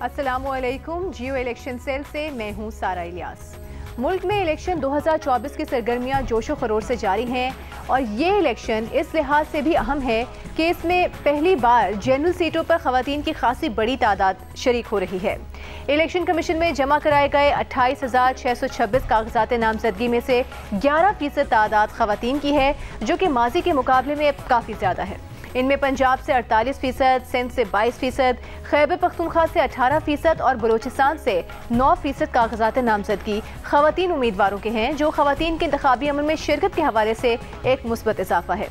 अस्सलामुअलैकुम। जियो election cell से मैं हूं सारा इलियास। मुल्क में इलेक्शन 2024 की सरगर्मियां जोशो खरोश से जारी हैं और ये इलेक्शन इस लिहाज से भी अहम है कि इसमें पहली बार जनरल सीटों पर खवातीन की खासी बड़ी तादाद शरीक हो रही है। इलेक्शन कमीशन में जमा कराए गए 28,626 कागजात नामजदगी में से 11% तादाद खवातीन की है, जो कि माजी के मुकाबले में काफ़ी ज़्यादा है। इनमें पंजाब से 48%, सिंध से 22%, खैबर पख्तूनख्वा से 18% और बलूचिस्तान से 9% कागजात नामजदगी खवातीन उम्मीदवारों के हैं, जो खवातीन के इंतखाबी अमल में शिरकत के हवाले से एक मुस्बत इजाफा है।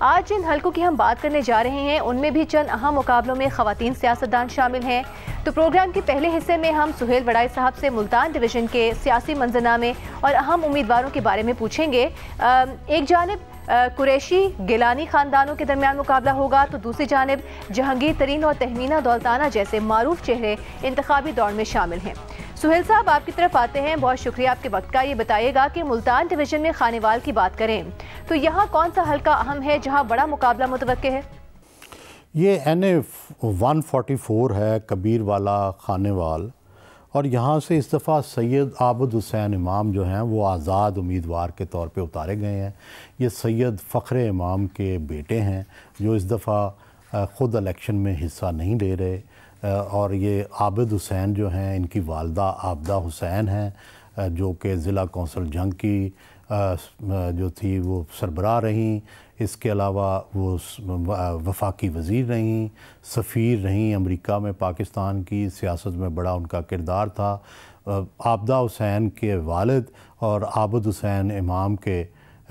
आज जिन हलकों की हम बात करने जा रहे हैं उनमें भी चंद अहम मुकाबलों में खवातीन सियासतदान शामिल हैं। तो प्रोग्राम के पहले हिस्से में हम सुहेल वड़ाई साहब से मुल्तान डिवीज़न के सियासी मंजरनामे और अहम उम्मीदवारों के बारे में पूछेंगे। एक जानिब कुरैशी गिलानी ख़ानदानों के दरमियान मुकाबला होगा, तो दूसरी जानिब जहांगीर तरीन और तहमीना दौलताना जैसे मारूफ चेहरे इंतखाबी दौड़ में शामिल हैं। सुहेल साहब, आपकी तरफ आते हैं। बहुत शुक्रिया आपके वक्त का। ये बताइएगा कि मुल्तान डिवीज़न में खानेवाल की बात करें तो यहाँ कौन सा हल्का अहम है जहाँ बड़ा मुकाबला मुतवक्के है? ये NA 144 है, कबीर वाला खानेवाल, और यहाँ से इस दफ़ा सैयद आबद हुसैन इमाम जो हैं वो आज़ाद उम्मीदवार के तौर पे उतारे गए हैं। ये सैयद फ़ख्र इमाम के बेटे हैं जो इस दफ़ा ख़ुद इलेक्शन में हिस्सा नहीं ले रहे, और ये आबिद हुसैन जो हैं इनकी वालदा आबदा हुसैन हैं जो कि ज़िला कौंसल जंग की जो थी वो सरबराह रहीं। इसके अलावा वो वफाकी वज़ीर रहीं, सफ़ीर रहीं अमेरिका में पाकिस्तान की सियासत में बड़ा उनका किरदार था। आबदा हुसैन के वालिद और आबद हुसैन इमाम के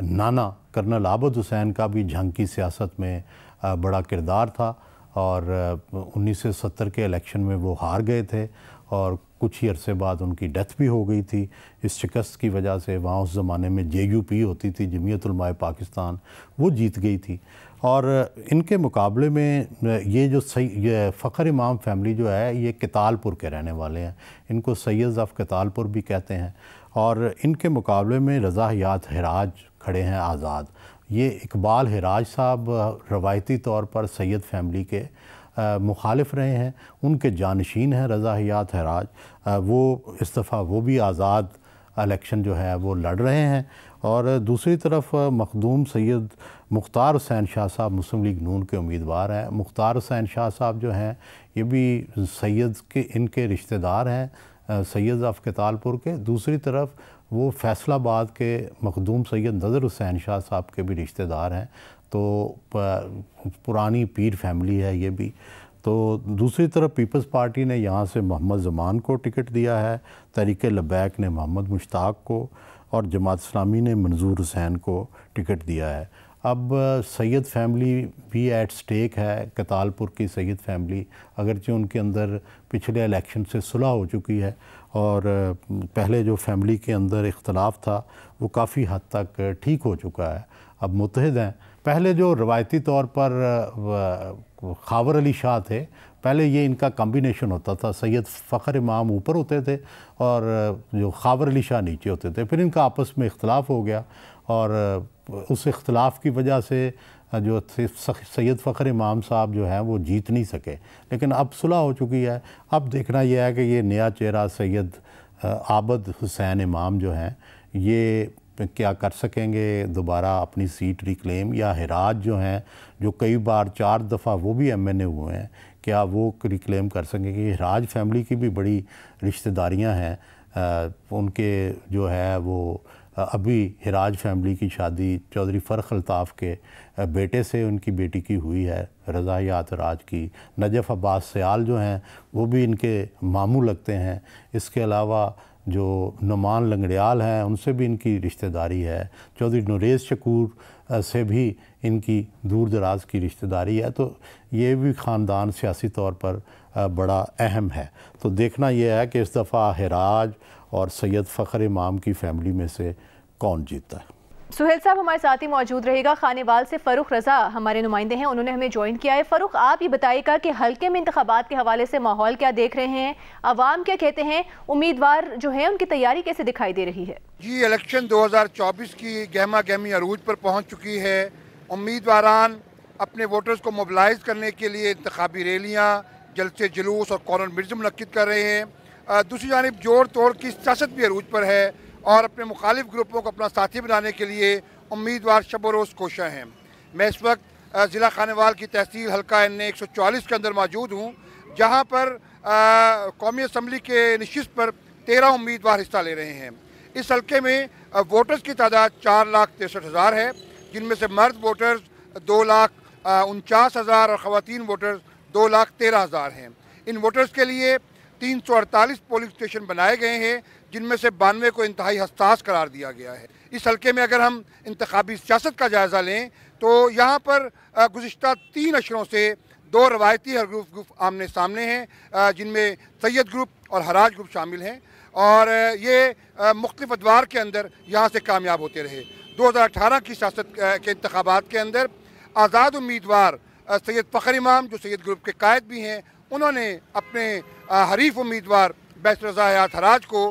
नाना कर्नल आबद हुसैन का भी जंग की सियासत में बड़ा किरदार था, और 1970 के इलेक्शन में वो हार गए थे और कुछ ही अरसे बाद उनकी डेथ भी हो गई थी। इस शिकस्त की वजह से वहाँ उस ज़माने में JUP होती थी, जमीयत उलमाए पाकिस्तान, वो जीत गई थी। और इनके मुकाबले में ये फ़ख्र इमाम फैमिली जो है ये कितालपुर के रहने वाले हैं, इनको सैयद ऑफ कितालपुर भी कहते हैं। और इनके मुकाबले में रज़ा हयात हिराज खड़े हैं आज़ाद। ये इकबाल हिराज साहब रवायती तौर पर सैयद फैमिली के मुखालिफ रहे हैं, उनके जानशीन हैं रज़ा हयात हिराज। वो इस दफ़ा वो भी आज़ाद इलेक्शन जो है वो लड़ रहे हैं। और दूसरी तरफ मखदूम सैयद मुख्तार हुसैन शाह साहब मुस्लिम लीग नून के उम्मीदवार हैं। मुख्तार हुसैन शाह साहब जो हैं ये भी सैयद के इनके रिश्तेदार हैं, सैयद ऑफ कितालपुर के। दूसरी तरफ वो फैसलाबाद के मखदूम सैयद नज़र हुसैन शाह साहब के भी रिश्तेदार हैं, तो पुरानी पीर फैमिली है ये भी। तो दूसरी तरफ पीपल्स पार्टी ने यहाँ से मोहम्मद ज़मान को टिकट दिया है, तहरीक लबैक ने मोहम्मद मुश्ताक को, और जमात इस्लामी ने मंजूर हुसैन को टिकट दिया है। अब सैयद फैमिली भी एट स्टेक है, कितालपुर की सैयद फैमिली, अगरचे उनके अंदर पिछले इलेक्शन से सुलह हो चुकी है और पहले जो फैमिली के अंदर इख्तलाफ था वो काफ़ी हद तक ठीक हो चुका है, अब मुत्तहिद हैं। पहले जो रवायती तौर पर खावर अली शाह थे, पहले ये इनका कम्बिनेशन होता था, सैयद फ़ख्र इमाम ऊपर होते थे और जो खावर अली शाह नीचे होते थे। फिर इनका आपस में इख्तलाफ हो गया और उस इख्तलाफ की वजह से जो सैयद फ़ख्र इमाम साहब जो हैं वो जीत नहीं सके, लेकिन अब सुलह हो चुकी है। अब देखना यह है कि ये नया चेहरा सैयद आबद हुसैन इमाम जो हैं ये क्या कर सकेंगे दोबारा अपनी सीट रिक्लेम, या हिराज जो हैं जो कई बार 4 दफ़ा वो भी MNA हुए हैं, क्या वो रिक्लेम कर सकेंगे? हिराज फैमिली की भी बड़ी रिश्तेदारियां हैं। उनके जो है वो अभी हिराज फैमिली की शादी चौधरी फ़र्ख अल्ताफ़ के बेटे से उनकी बेटी की हुई है, रज़ा हयात हिराज की। नजफ़ अब्बास सयाल जो हैं वो भी इनके मामू लगते हैं। इसके अलावा जो नुमान लंगड़ियाल हैं उनसे भी इनकी रिश्तेदारी है। चौधरी नूरेज़ शकूर से भी इनकी दूर दराज की रिश्तेदारी है। तो ये भी ख़ानदान सियासी तौर पर बड़ा अहम है। तो देखना यह है कि इस दफ़ा हिराज और सैयद फ़ख्र इमाम की फैमिली में से कौन जीतता है। सुहेल साहब हमारे साथ ही मौजूद रहेगा। खानेवाल से फ़ारूक रज़ा हमारे नुमाइंदे हैं, उन्होंने हमें ज्वाइन किया है। फ़ारूक, आप ये बताइएगा कि हल्के में इंतखाबात के हवाले से माहौल क्या देख रहे हैं, अवाम क्या कहते हैं, उम्मीदवार जो हैं उनकी तैयारी कैसे दिखाई दे रही है? जी, इलेक्शन 2024 की गहमा गहमी अरूज पर पहुँच चुकी है। उम्मीदवारान अपने वोटर्स को मोबिलाइज करने के लिए इंतखाबी रैलियाँ, जलसे जुलूस और कॉर्नर मिर्ज मुनक्किद कर रहे हैं। दूसरी जानिब जोड़ तोड़ की सियासत भी अरूज पर है और अपने मुखालिफ ग्रुपों को अपना साथी बनाने के लिए उम्मीदवार शब रोज़ कोशा हैं। मैं इस वक्त ज़िला खानेवाल की तहसील हल्का NA 144 के अंदर मौजूद हूँ, जहाँ पर कौमी असम्बली के नशिस्त पर 13 उम्मीदवार हिस्सा ले रहे हैं। इस हल्के में वोटर्स की तादाद 4,63,000 है, जिनमें से मर्द वोटर्स 2,49,000 और ख़वातीन वोटर्स 2,13,000 हैं। इन वोटर्स के लिए 348 पोलिंग स्टेशन बनाए गए हैं, जिनमें से 92 को इंतहाई हसास करार दिया गया है। इस हल्के में अगर हम इंतखाबी सियासत का जायज़ा लें तो यहाँ पर गुज़िश्ता 3 अशरों से 2 रवायती ग्रुप आमने सामने हैं, जिनमें सैयद ग्रुप और हराज ग्रुप शामिल हैं और ये मुख्तलिफ अदवार के अंदर यहाँ से कामयाब होते रहे। 2018 की सियासत के इंतखाबात के अंदर आज़ाद उम्मीदवार सैयद फ़खर इमाम, जो सैयद ग्रुप के कायद भी हैं, उन्होंने अपने हरीफ उम्मीदवार बैरिस्टर रज़ा हयात हराज को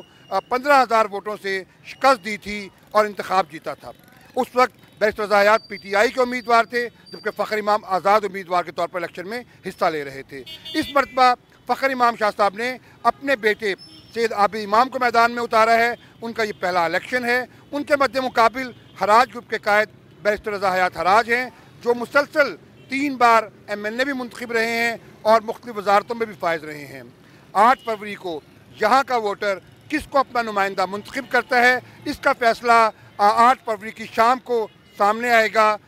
15,000 वोटों से शिकस्त दी थी और इंतखाब जीता था। उस वक्त बैरिस्टर रज़ा हयात PTI के उम्मीदवार थे, जबकि फ़खर इमाम आज़ाद उम्मीदवार के तौर पर इलेक्शन में हिस्सा ले रहे थे। इस मरतबा फ़खर इमाम शाह साहब ने अपने बेटे सैयद आबिद इमाम को मैदान में उतारा है। उनका ये पहला इलेक्शन है। उनके मद्दे मुकाबिल हराज ग्रुप के कायद बैरिस्टर रज़ा हयात हराज हैं, जो मुसलसल 3 बार MNA भी मुंतखब रहे हैं और मुख्तलिफ वजारतों में भी फायज रहे हैं। 8 फरवरी को यहाँ का वोटर किसको अपना नुमाइंदा मुंतखब करता है, इसका फैसला 8 फरवरी की शाम को सामने आएगा।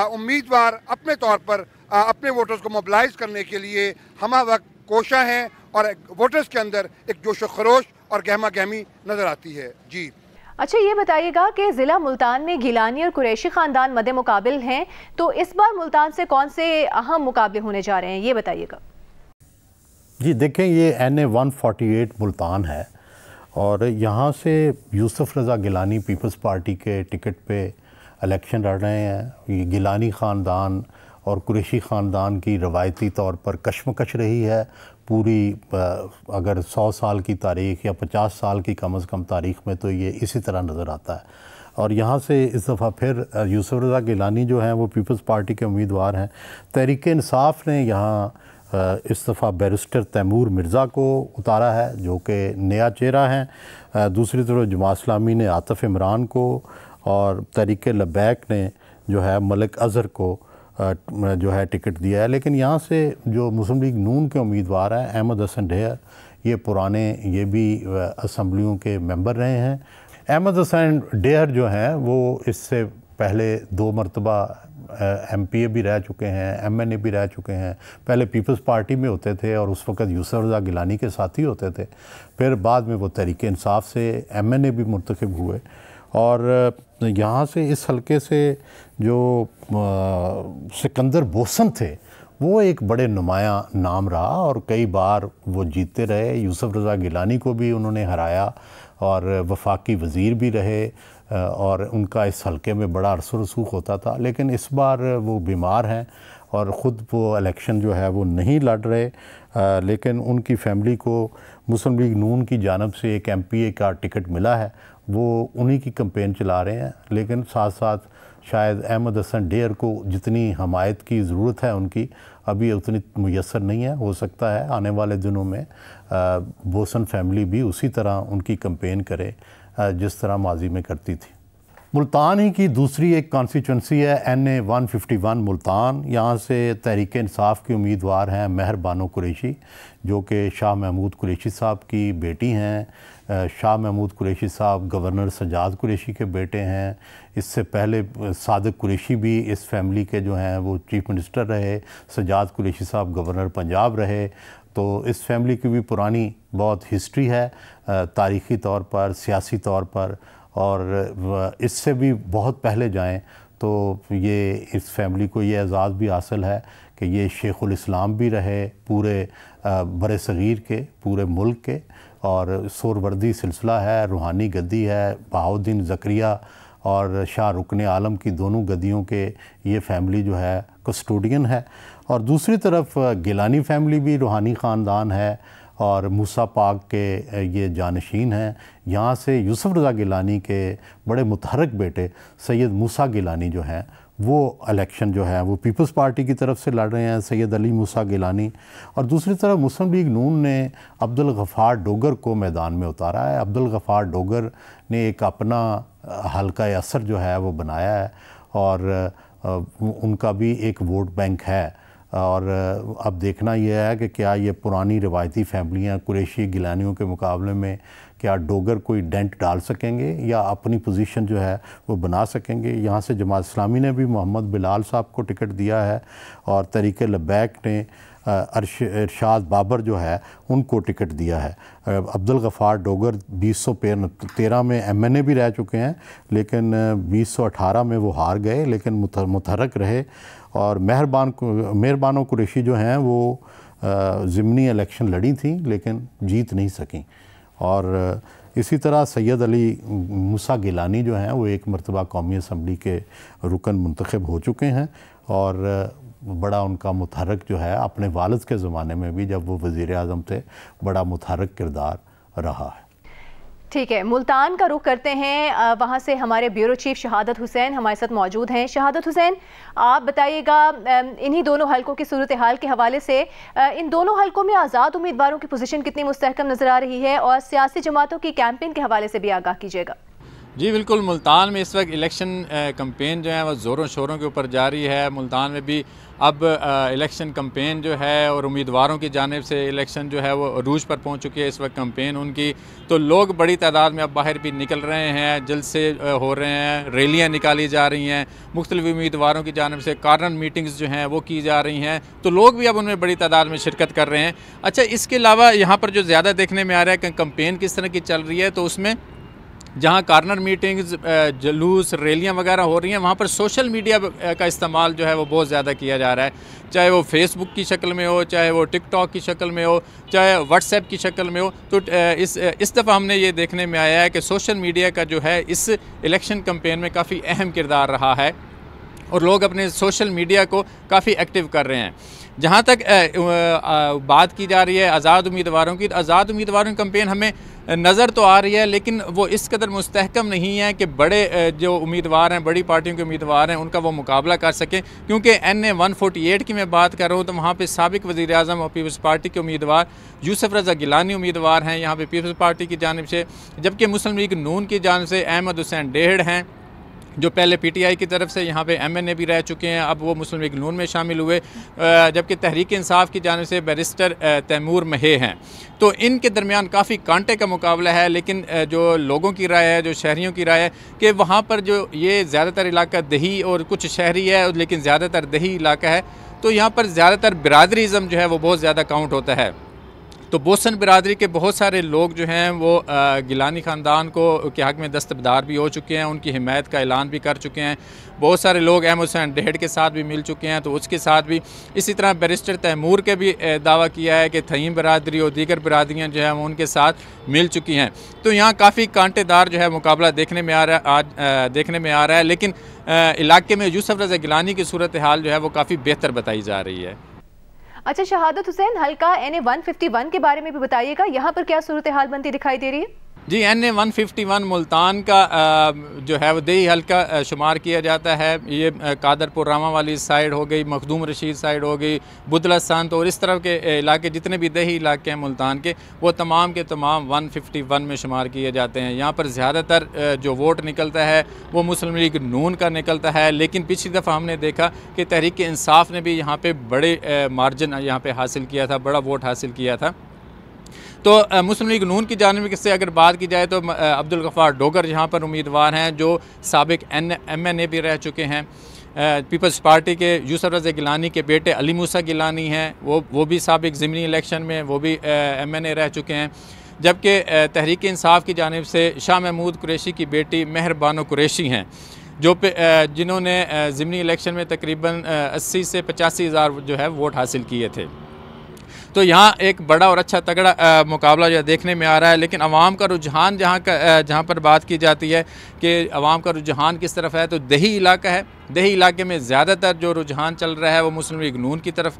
उम्मीदवार अपने तौर पर अपने वोटर्स को मोबिलाइज करने के लिए हमा वक्त कोशा हैं और वोटर्स के अंदर एक जोश खरोश और गहमा गहमी नज़र आती है। जी अच्छा, ये बताइएगा कि ज़िला मुल्तान में गिलानी और कुरैशी ख़ानदान मद्दे मुकाबिल हैं, तो इस बार मुल्तान से कौन से अहम मुकाबले होने जा रहे हैं, ये बताइएगा। जी देखें, ये NA 148 मुल्तान है और यहाँ से यूसुफ रज़ा गिलानी पीपल्स पार्टी के टिकट पे इलेक्शन लड़ रहे हैं। ये गिलानी ख़ानदान और कुरैशी ख़ानदान की रवायती तौर पर कशमकश रही है पूरी, अगर 100 साल की तारीख़ या 50 साल की कम अज़ कम तारीख़ में तो ये इसी तरह नज़र आता है। और यहाँ से इस दफ़ा फिर यूसुफ रज़ा गिलानी जो हैं वो पीपल्स पार्टी के उम्मीदवार हैं। तहरीक इंसाफ ने यहाँ इस दफ़ा बैरिस्टर तैमूर मिर्ज़ा को उतारा है, जो कि नया चेहरा हैं। दूसरी तरफ जमात इस्लामी ने आतिफ़ इमरान को और तहरीक लबैक ने जो है मलिक अज़हर को जो है टिकट दिया है। लेकिन यहाँ से जो मुस्लिम लीग नून के उम्मीदवार हैं अहमद हसन ढेर, ये पुराने ये भी असम्बलियों के मेंबर रहे हैं। अहमद हसन ढेर जो हैं वो इससे पहले 2 मरतबा MPA भी रह चुके हैं, MNA भी रह चुके हैं। पहले पीपल्स पार्टी में होते थे और उस वक़्त यूसुफ रज़ा गिलानी के साथी होते थे। फिर बाद में वो तहरीक इंसाफ से MNA भी मुंतखब हुए और यहाँ से इस हलके से जो सिकंदर बोसन थे वो एक बड़े नुमायाँ नाम रहा और कई बार वो जीतते रहे। यूसुफ रज़ा गिलानी को भी उन्होंने हराया और वफाकी वज़ीर भी रहे और उनका इस हलके में बड़ा अरसो रसूख होता था। लेकिन इस बार वो बीमार हैं और ख़ुद वो इलेक्शन जो है वो नहीं लड़ रहे, लेकिन उनकी फ़ैमिली को मुस्लिम लीग नून की जानिब से एक MPA का टिकट मिला है, वो उन्हीं की कैंपेन चला रहे हैं। लेकिन साथ साथ शायद अहमद हसन ढेर को जितनी हमायत की ज़रूरत है उनकी अभी उतनी मुयस्सर नहीं है। हो सकता है आने वाले दिनों में बोसन फैमिली भी उसी तरह उनकी कैंपेन करे जिस तरह माजी में करती थी। मुल्तान ही की दूसरी एक कॉन्स्टिट्यूंसी है NA 151 मुल्तान। यहाँ से तहरीक इंसाफ के उम्मीदवार हैं महर बानो कुरैशी, जो कि शाह महमूद कुरैशी साहब की बेटी हैं। शाह महमूद कुरैशी साहब गवर्नर सजाद कुरैशी के बेटे हैं। इससे पहले सादिक कुरैशी भी इस फैमिली के जो हैं वो चीफ मिनिस्टर रहे। सजाद कुरैशी साहब गवर्नर पंजाब रहे। तो इस फैमिली की भी पुरानी बहुत हिस्ट्री है तारीख़ी तौर पर, सियासी तौर पर, और इससे भी बहुत पहले जाएं तो ये इस फैमिली को ये एज़ाज़ भी हासिल है कि ये शेखुल इस्लाम भी रहे पूरे बरे सग़ीर के, पूरे मुल्क के, और सोरवर्दी सिलसिला है, रूहानी गद्दी है, बहाउद्दीन ज़करिया और शाह रुकन आलम की दोनों गद्दियों के ये फैमिली जो है कस्टोडियन है। और दूसरी तरफ गिलानी फैमिली भी रूहानी ख़ानदान है और मूसा पाक के ये जानशीन हैं। यहाँ से यूसुफ रज़ा गिलानी के बड़े मुतहरक बेटे सैयद मूसा गिलानी जो हैं वो इलेक्शन जो है वो पीपल्स पार्टी की तरफ से लड़ रहे हैं सैयद अली मूसा गिलानी, और दूसरी तरफ मुस्लिम लीग नून ने अब्दुल गफ़ार डोगर को मैदान में उतारा है। अब्दुल गफ़ार डोगर ने एक अपना हल्का असर जो है वो बनाया है और उनका भी एक वोट बैंक है। और अब देखना यह है कि क्या ये पुरानी रिवायती फैमिलियाँ कुरैशी गिलानियों के मुकाबले में क्या डोगर कोई डेंट डाल सकेंगे या अपनी पोजीशन जो है वो बना सकेंगे। यहाँ से जमात इस्लामी ने भी मोहम्मद बिलाल साहब को टिकट दिया है और तहरीक लबैक ने इरशाद बाबर जो है उनको टिकट दिया है। अब्दुल गफ़ार डोगर 2013 में MNA भी रह चुके हैं, लेकिन 2018 में वो हार गए, लेकिन मुतहर्रिक रहे। और मेहरबानो कुरैशी जो हैं वो ज़िमनी इलेक्शन लड़ी थी लेकिन जीत नहीं सकें। और इसी तरह सैयद अली मूसा गिलानी जो हैं वो एक मरतबा कौमी असम्बली के रुकन मुंतखब हो चुके हैं और बड़ा उनका मुतहर्रिक जो है अपने वालिद के ज़माने में भी जब वो वज़ीर आज़म थे बड़ा मुतहर्रिक किरदार रहा है। ठीक है, मुल्तान का रुख करते हैं। वहाँ से हमारे ब्यूरो चीफ शहादत हुसैन हमारे साथ मौजूद हैं। शहादत हुसैन, आप बताइएगा इन्हीं दोनों हलकों की सूरत हाल के हवाले से इन दोनों हलकों में आज़ाद उम्मीदवारों की पोजीशन कितनी मुस्तहकम नज़र आ रही है और सियासी जमातों की कैंपेन के हवाले से भी आगाह कीजिएगा। जी बिल्कुल, मुल्तान में इस वक्त इलेक्शन कम्पेन जो है वह ज़ोरों शोरों के ऊपर जारी है। मुल्तान में भी अब इलेक्शन कम्पेन जो है और उम्मीदवारों की जानिब से इलेक्शन जो है वो अरूज पर पहुंच चुकी है इस वक्त कम्पेन उनकी। तो लोग बड़ी तादाद में अब बाहर भी निकल रहे हैं, जलसे हो रहे हैं, रैलियाँ निकाली जा रही हैं, मुख्तलिफ उम्मीदवारों की जानिब से कॉर्नर मीटिंग्स जो हैं वो की जा रही हैं। तो लोग भी अब उनमें बड़ी तादाद में शिरकत कर रहे हैं। अच्छा, इसके अलावा यहाँ पर जो ज़्यादा देखने में आ रहा है कि कम्पेन किस तरह की चल रही है, तो उसमें जहाँ कॉर्नर मीटिंग्स, जुलूस, रैलियाँ वगैरह हो रही हैं, वहाँ पर सोशल मीडिया का इस्तेमाल जो है वो बहुत ज़्यादा किया जा रहा है। चाहे वो फेसबुक की शक्ल में हो, चाहे वो टिकटॉक की शक्ल में हो, चाहे व्हाट्सएप की शक्ल में हो। तो इस दफ़ा हमने ये देखने में आया है कि सोशल मीडिया का जो है इस इलेक्शन कम्पेन में काफ़ी अहम किरदार रहा है और लोग अपने सोशल मीडिया को काफ़ी एक्टिव कर रहे हैं। जहाँ तक बात की जा रही है आज़ाद उम्मीदवारों की, तो आज़ाद उम्मीदवारों की कम्पेन हमें नज़र तो आ रही है, लेकिन वो इस कदर मुस्तहकम नहीं है कि बड़े जो उम्मीदवार हैं, बड़ी पार्टियों के उम्मीदवार हैं, उनका वो मुकाबला कर सकें। क्योंकि NA 148 की मैं बात कर रहा हूँ तो वहाँ पे साबिक वज़ीर आज़म और पीपल्स पार्टी के उम्मीदवार यूसुफ रज़ा गिलानी उम्मीदवार हैं यहाँ पे पीपल्स पार्टी की जानिब से, जबकि मुस्लिम लीग नून की जानिब से अहमद हुसैन डेहड़ हैं जो पहले PTI की तरफ से यहाँ पे MNA भी रह चुके हैं, अब वो मुस्लिम लीग नून में शामिल हुए, जबकि तहरीक इंसाफ की जानिब से बैरिस्टर तैमूर महे हैं। तो इनके दरमियान काफ़ी कांटे का मुकाबला है, लेकिन जो लोगों की राय है, जो शहरियों की राय है कि वहाँ पर जो ये ज़्यादातर इलाका दही और कुछ शहरी है, लेकिन ज़्यादातर दही इलाका है, तो यहाँ पर ज़्यादातर बिरादरीज़म जो है वो बहुत ज़्यादा काउंट होता है। तो बोसन बिरादरी के बहुत सारे लोग जो हैं वो गिलानी ख़ानदान को के हक़ में दस्तबदार भी हो चुके हैं, उनकी हिमायत का ऐलान भी कर चुके हैं। बहुत सारे लोग अहमद हुसैन डेहड़ के साथ भी मिल चुके हैं, तो उसके साथ भी इसी तरह बैरिस्टर तैमूर के भी दावा किया है कि थईम बिरादरी और दीगर बिरादरियाँ जो हैं वो उनके साथ मिल चुकी हैं। तो यहाँ काफ़ी कांटेदार जो है मुकाबला देखने में आ रहा है, लेकिन इलाके में यूसुफ रज़ा गिलानी की सूरत हाल जो है वो काफ़ी बेहतर बताई जा रही है। अच्छा शहादत हुसैन, हल्का NA 151 के बारे में भी बताइएगा, यहाँ पर क्या सूरत हाल बनती दिखाई दे रही है? जी, NA 151 मुल्तान का जो है वो देही हल्का शुमार किया जाता है। ये कादरपुर रामा वाली साइड हो गई, मखदूम रशीद साइड हो गई, बुदलस्तान, तो और इस तरफ के इलाके जितने भी देही इलाके हैं मुल्तान के, वो तमाम के तमाम 151 में शुमार किए जाते हैं। यहाँ पर ज़्यादातर जो वोट निकलता है वो मुस्लिम लीग नून का निकलता है, लेकिन पिछली दफ़ा हमने देखा कि तहरीक इंसाफ ने भी यहाँ पर बड़े मार्जिन यहाँ पर हासिल किया था, बड़ा वोट हासिल किया था। तो मुस्लिम लीग नून की जानिब से अगर बात की जाए तो अब्दुल गफ़ार डोगर यहाँ पर उम्मीदवार हैं जो साबिक MNA भी रह चुके हैं। पीपल्स पार्टी के यूसुफ रज़ा गिलानी के बेटे अली मूसा गिलानी हैं, वो भी साबिक ज़िमनी इलेक्शन में वो भी MNA रह चुके हैं। जबकि तहरीक इंसाफ की जानिब से शाह महमूद कुरैशी की बेटी मेहरबानो कुरैशी हैं जो जिन्होंने ज़िमनी इलेक्शन में तकरीबन 80 से 85 हज़ार जो है वोट हासिल किए थे। तो यहाँ एक बड़ा और अच्छा तगड़ा मुकाबला जो देखने में आ रहा है। लेकिन अवाम का रुझान जहाँ पर बात की जाती है कि अवाम का रुझान किस तरफ है, तो दही इलाका है देही इलाके में ज़्यादातर जो रुझान चल रहा है वो मुस्लिम लीग नून की तरफ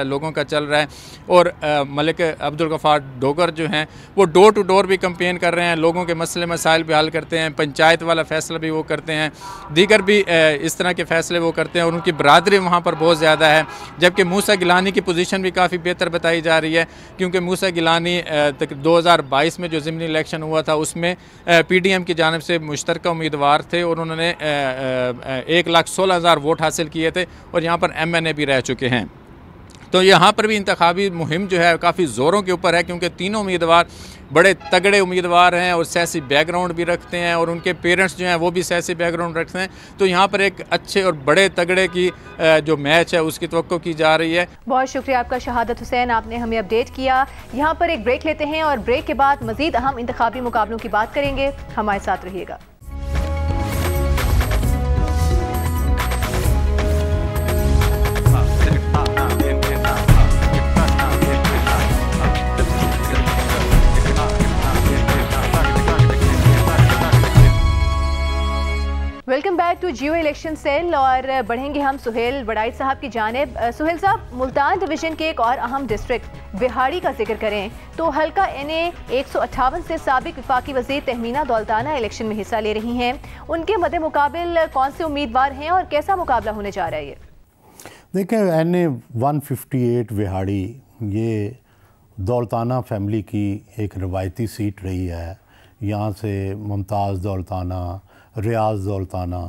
लोगों का चल रहा है, और मलिक अब्दुल गफ़ार डोगर जो हैं वो डोर टू डोर भी कैंपेन कर रहे हैं, लोगों के मसले मसाइल भी हल करते हैं, पंचायत वाला फ़ैसला भी वो करते हैं, दीगर भी इस तरह के फ़ैसले वो करते हैं, और उनकी बरादरी वहाँ पर बहुत ज़्यादा है। जबकि मूसा गिलानी की पोजीशन भी काफ़ी बेहतर बताई जा रही है, क्योंकि मूसा गिलानी 2022 में जो ज़िमनी इलेक्शन हुआ था उसमें PDM की जानिब से मुश्तरका उम्मीदवार थे और उन्होंने 1,16,000 वोट हासिल किए थे, और यहाँ पर MNA भी रह चुके हैं। तो यहाँ पर भी इंतखाबी मुहिम जो है काफ़ी ज़ोरों के ऊपर है, क्योंकि तीनों उम्मीदवार बड़े तगड़े उम्मीदवार हैं और सियासी बैकग्राउंड भी रखते हैं, और उनके पेरेंट्स जो हैं वो भी सियासी बैकग्राउंड रखते हैं। तो यहाँ पर एक अच्छे और बड़े तगड़े की जो मैच है उसकी तवक्को की जा रही है। बहुत शुक्रिया आपका शहादत हुसैन, आपने हमें अपडेट किया। यहाँ पर एक ब्रेक लेते हैं और ब्रेक के बाद मज़ीद अहम इंतखाबी मुकाबलों की बात करेंगे। हमारे साथ रहिएगा। Welcome back to Geo election cell, और बढ़ेंगे हम सुहेल वड़ाइच साहब की जानिब। सुहेल साहब, मुल्तान डिवीज़न के एक और अहम डिस्ट्रिक्ट बिहाड़ी का जिक्र करें तो हल्का NA 158 से साबिक वफाकी वज़ीर तहमीना दौलताना इलेक्शन में हिस्सा ले रही हैं। उनके मद्दे मुकाबिल कौन से उम्मीदवार हैं और कैसा मुकाबला होने जा रहा है? ये देखें, NA 158 बिहाड़ी ये दौलताना फैमिली की एक रवायती सीट रही है। यहाँ से मुमताज़ दौलताना, रियाज दौलताना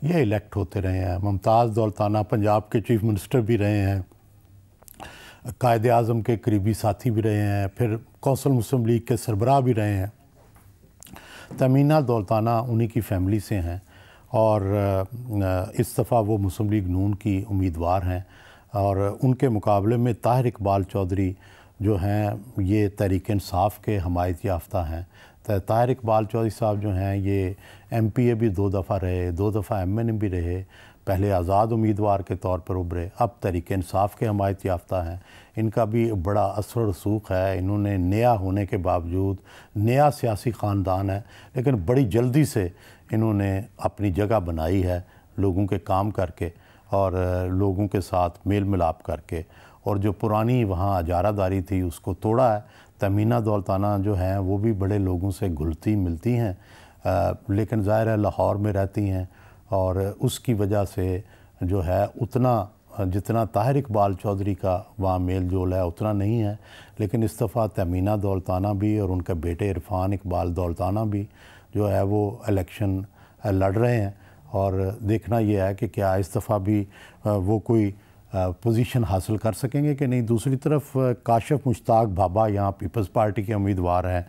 ये इलेक्ट होते रहे हैं। मुमताज़ दौलताना पंजाब के चीफ मिनिस्टर भी रहे हैं, कायदे आज़म के करीबी साथी भी रहे हैं, फिर कौंसल मुस्लिम लीग के सरबराह भी रहे हैं। तमीना दौलताना उन्हीं की फैमिली से हैं, और इस दफ़ा वो मुस्लिम लीग नून की उम्मीदवार हैं, और उनके मुकाबले में ताहिर इकबाल चौधरी जो हैं ये तहरीक इंसाफ के हमायत याफ्ता हैं। ताहिर इकबाल चौधरी साहब जो हैं ये MPA भी 2 दफ़ा रहे, 2 दफ़ा MNA भी रहे, पहले आज़ाद उम्मीदवार के तौर पर उभरे, अब तहरीक इंसाफ के हमायत याफ्ता हैं। इनका भी बड़ा असर रसूख है, इन्होंने नया होने के बावजूद, नया सियासी ख़ानदान है, लेकिन बड़ी जल्दी से इन्होंने अपनी जगह बनाई है लोगों के काम करके और लोगों के साथ मेल मिलाप करके, और जो पुरानी वहाँ अजारादारी थी उसको तोड़ा है। तमीना दौलताना जो हैं वो भी बड़े लोगों से घुलती मिलती हैं, लेकिन ज़ाहिर है लाहौर में रहती हैं, और उसकी वजह से जो है उतना जितना ताहिर इकबाल चौधरी का वहाँ मेल जोल है उतना नहीं है। लेकिन इस दफ़ा तमीना दौलताना भी और उनके बेटे इरफान इकबाल दौलताना भी जो है वो इलेक्शन लड़ रहे हैं, और देखना यह है कि क्या इस दफ़ा भी वो कोई पोजीशन हासिल कर सकेंगे कि नहीं। दूसरी तरफ काशिफ मुश्ताक भाभा यहाँ पीपल्स पार्टी के उम्मीदवार हैं,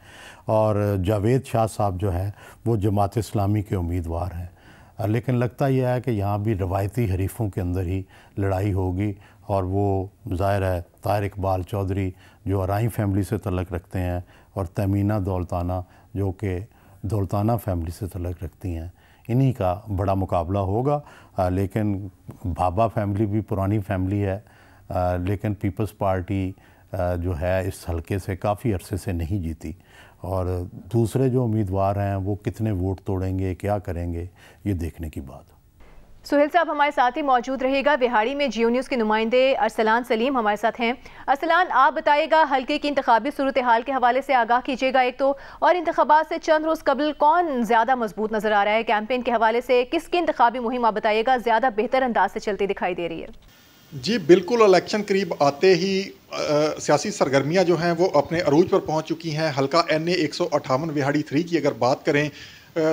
और जावेद शाह साहब जो है वो जमात इस्लामी के उम्मीदवार हैं। लेकिन लगता यह है कि यहाँ भी रवायती हरीफों के अंदर ही लड़ाई होगी, और वो ज़ाहिर है ताहिर इकबाल चौधरी जो अराई फैमिली से तल्लक़ रखते हैं, और तमीना दौलताना जो कि दौलताना फैमिली से तल्लक़ रखती हैं, इन्हीं का बड़ा मुकाबला होगा। लेकिन भाभा फैमिली भी पुरानी फैमिली है, लेकिन पीपल्स पार्टी जो है इस हलके से काफ़ी अरसे से नहीं जीती, और दूसरे जो उम्मीदवार हैं वो कितने वोट तोड़ेंगे, क्या करेंगे, ये देखने की बात। सुहेल साहब हमारे साथ ही मौजूद रहेगा। बिहाड़ी में जियो न्यूज़ के नुमाइंदे अरसलान सलीम हमारे साथ हैं। अरसलान, आप बताइएगा हल्के की इंतखाबी सूरत हाल के हवाले से आगाह कीजिएगा एक तो, और इंतखाबात से चंद रोज़ कबल कौन ज़्यादा मजबूत नज़र आ रहा है कैंपेन के हवाले से? किसकी इंतखाबी मुहिम आप बताइएगा ज़्यादा बेहतर अंदाज से चलती दिखाई दे रही है? जी बिल्कुल, इलेक्शन करीब आते ही सियासी सरगर्मियाँ जो हैं वो अपने अरूज पर पहुँच चुकी हैं। हल्का NA 158 बिहाड़ी 3 की अगर बात करें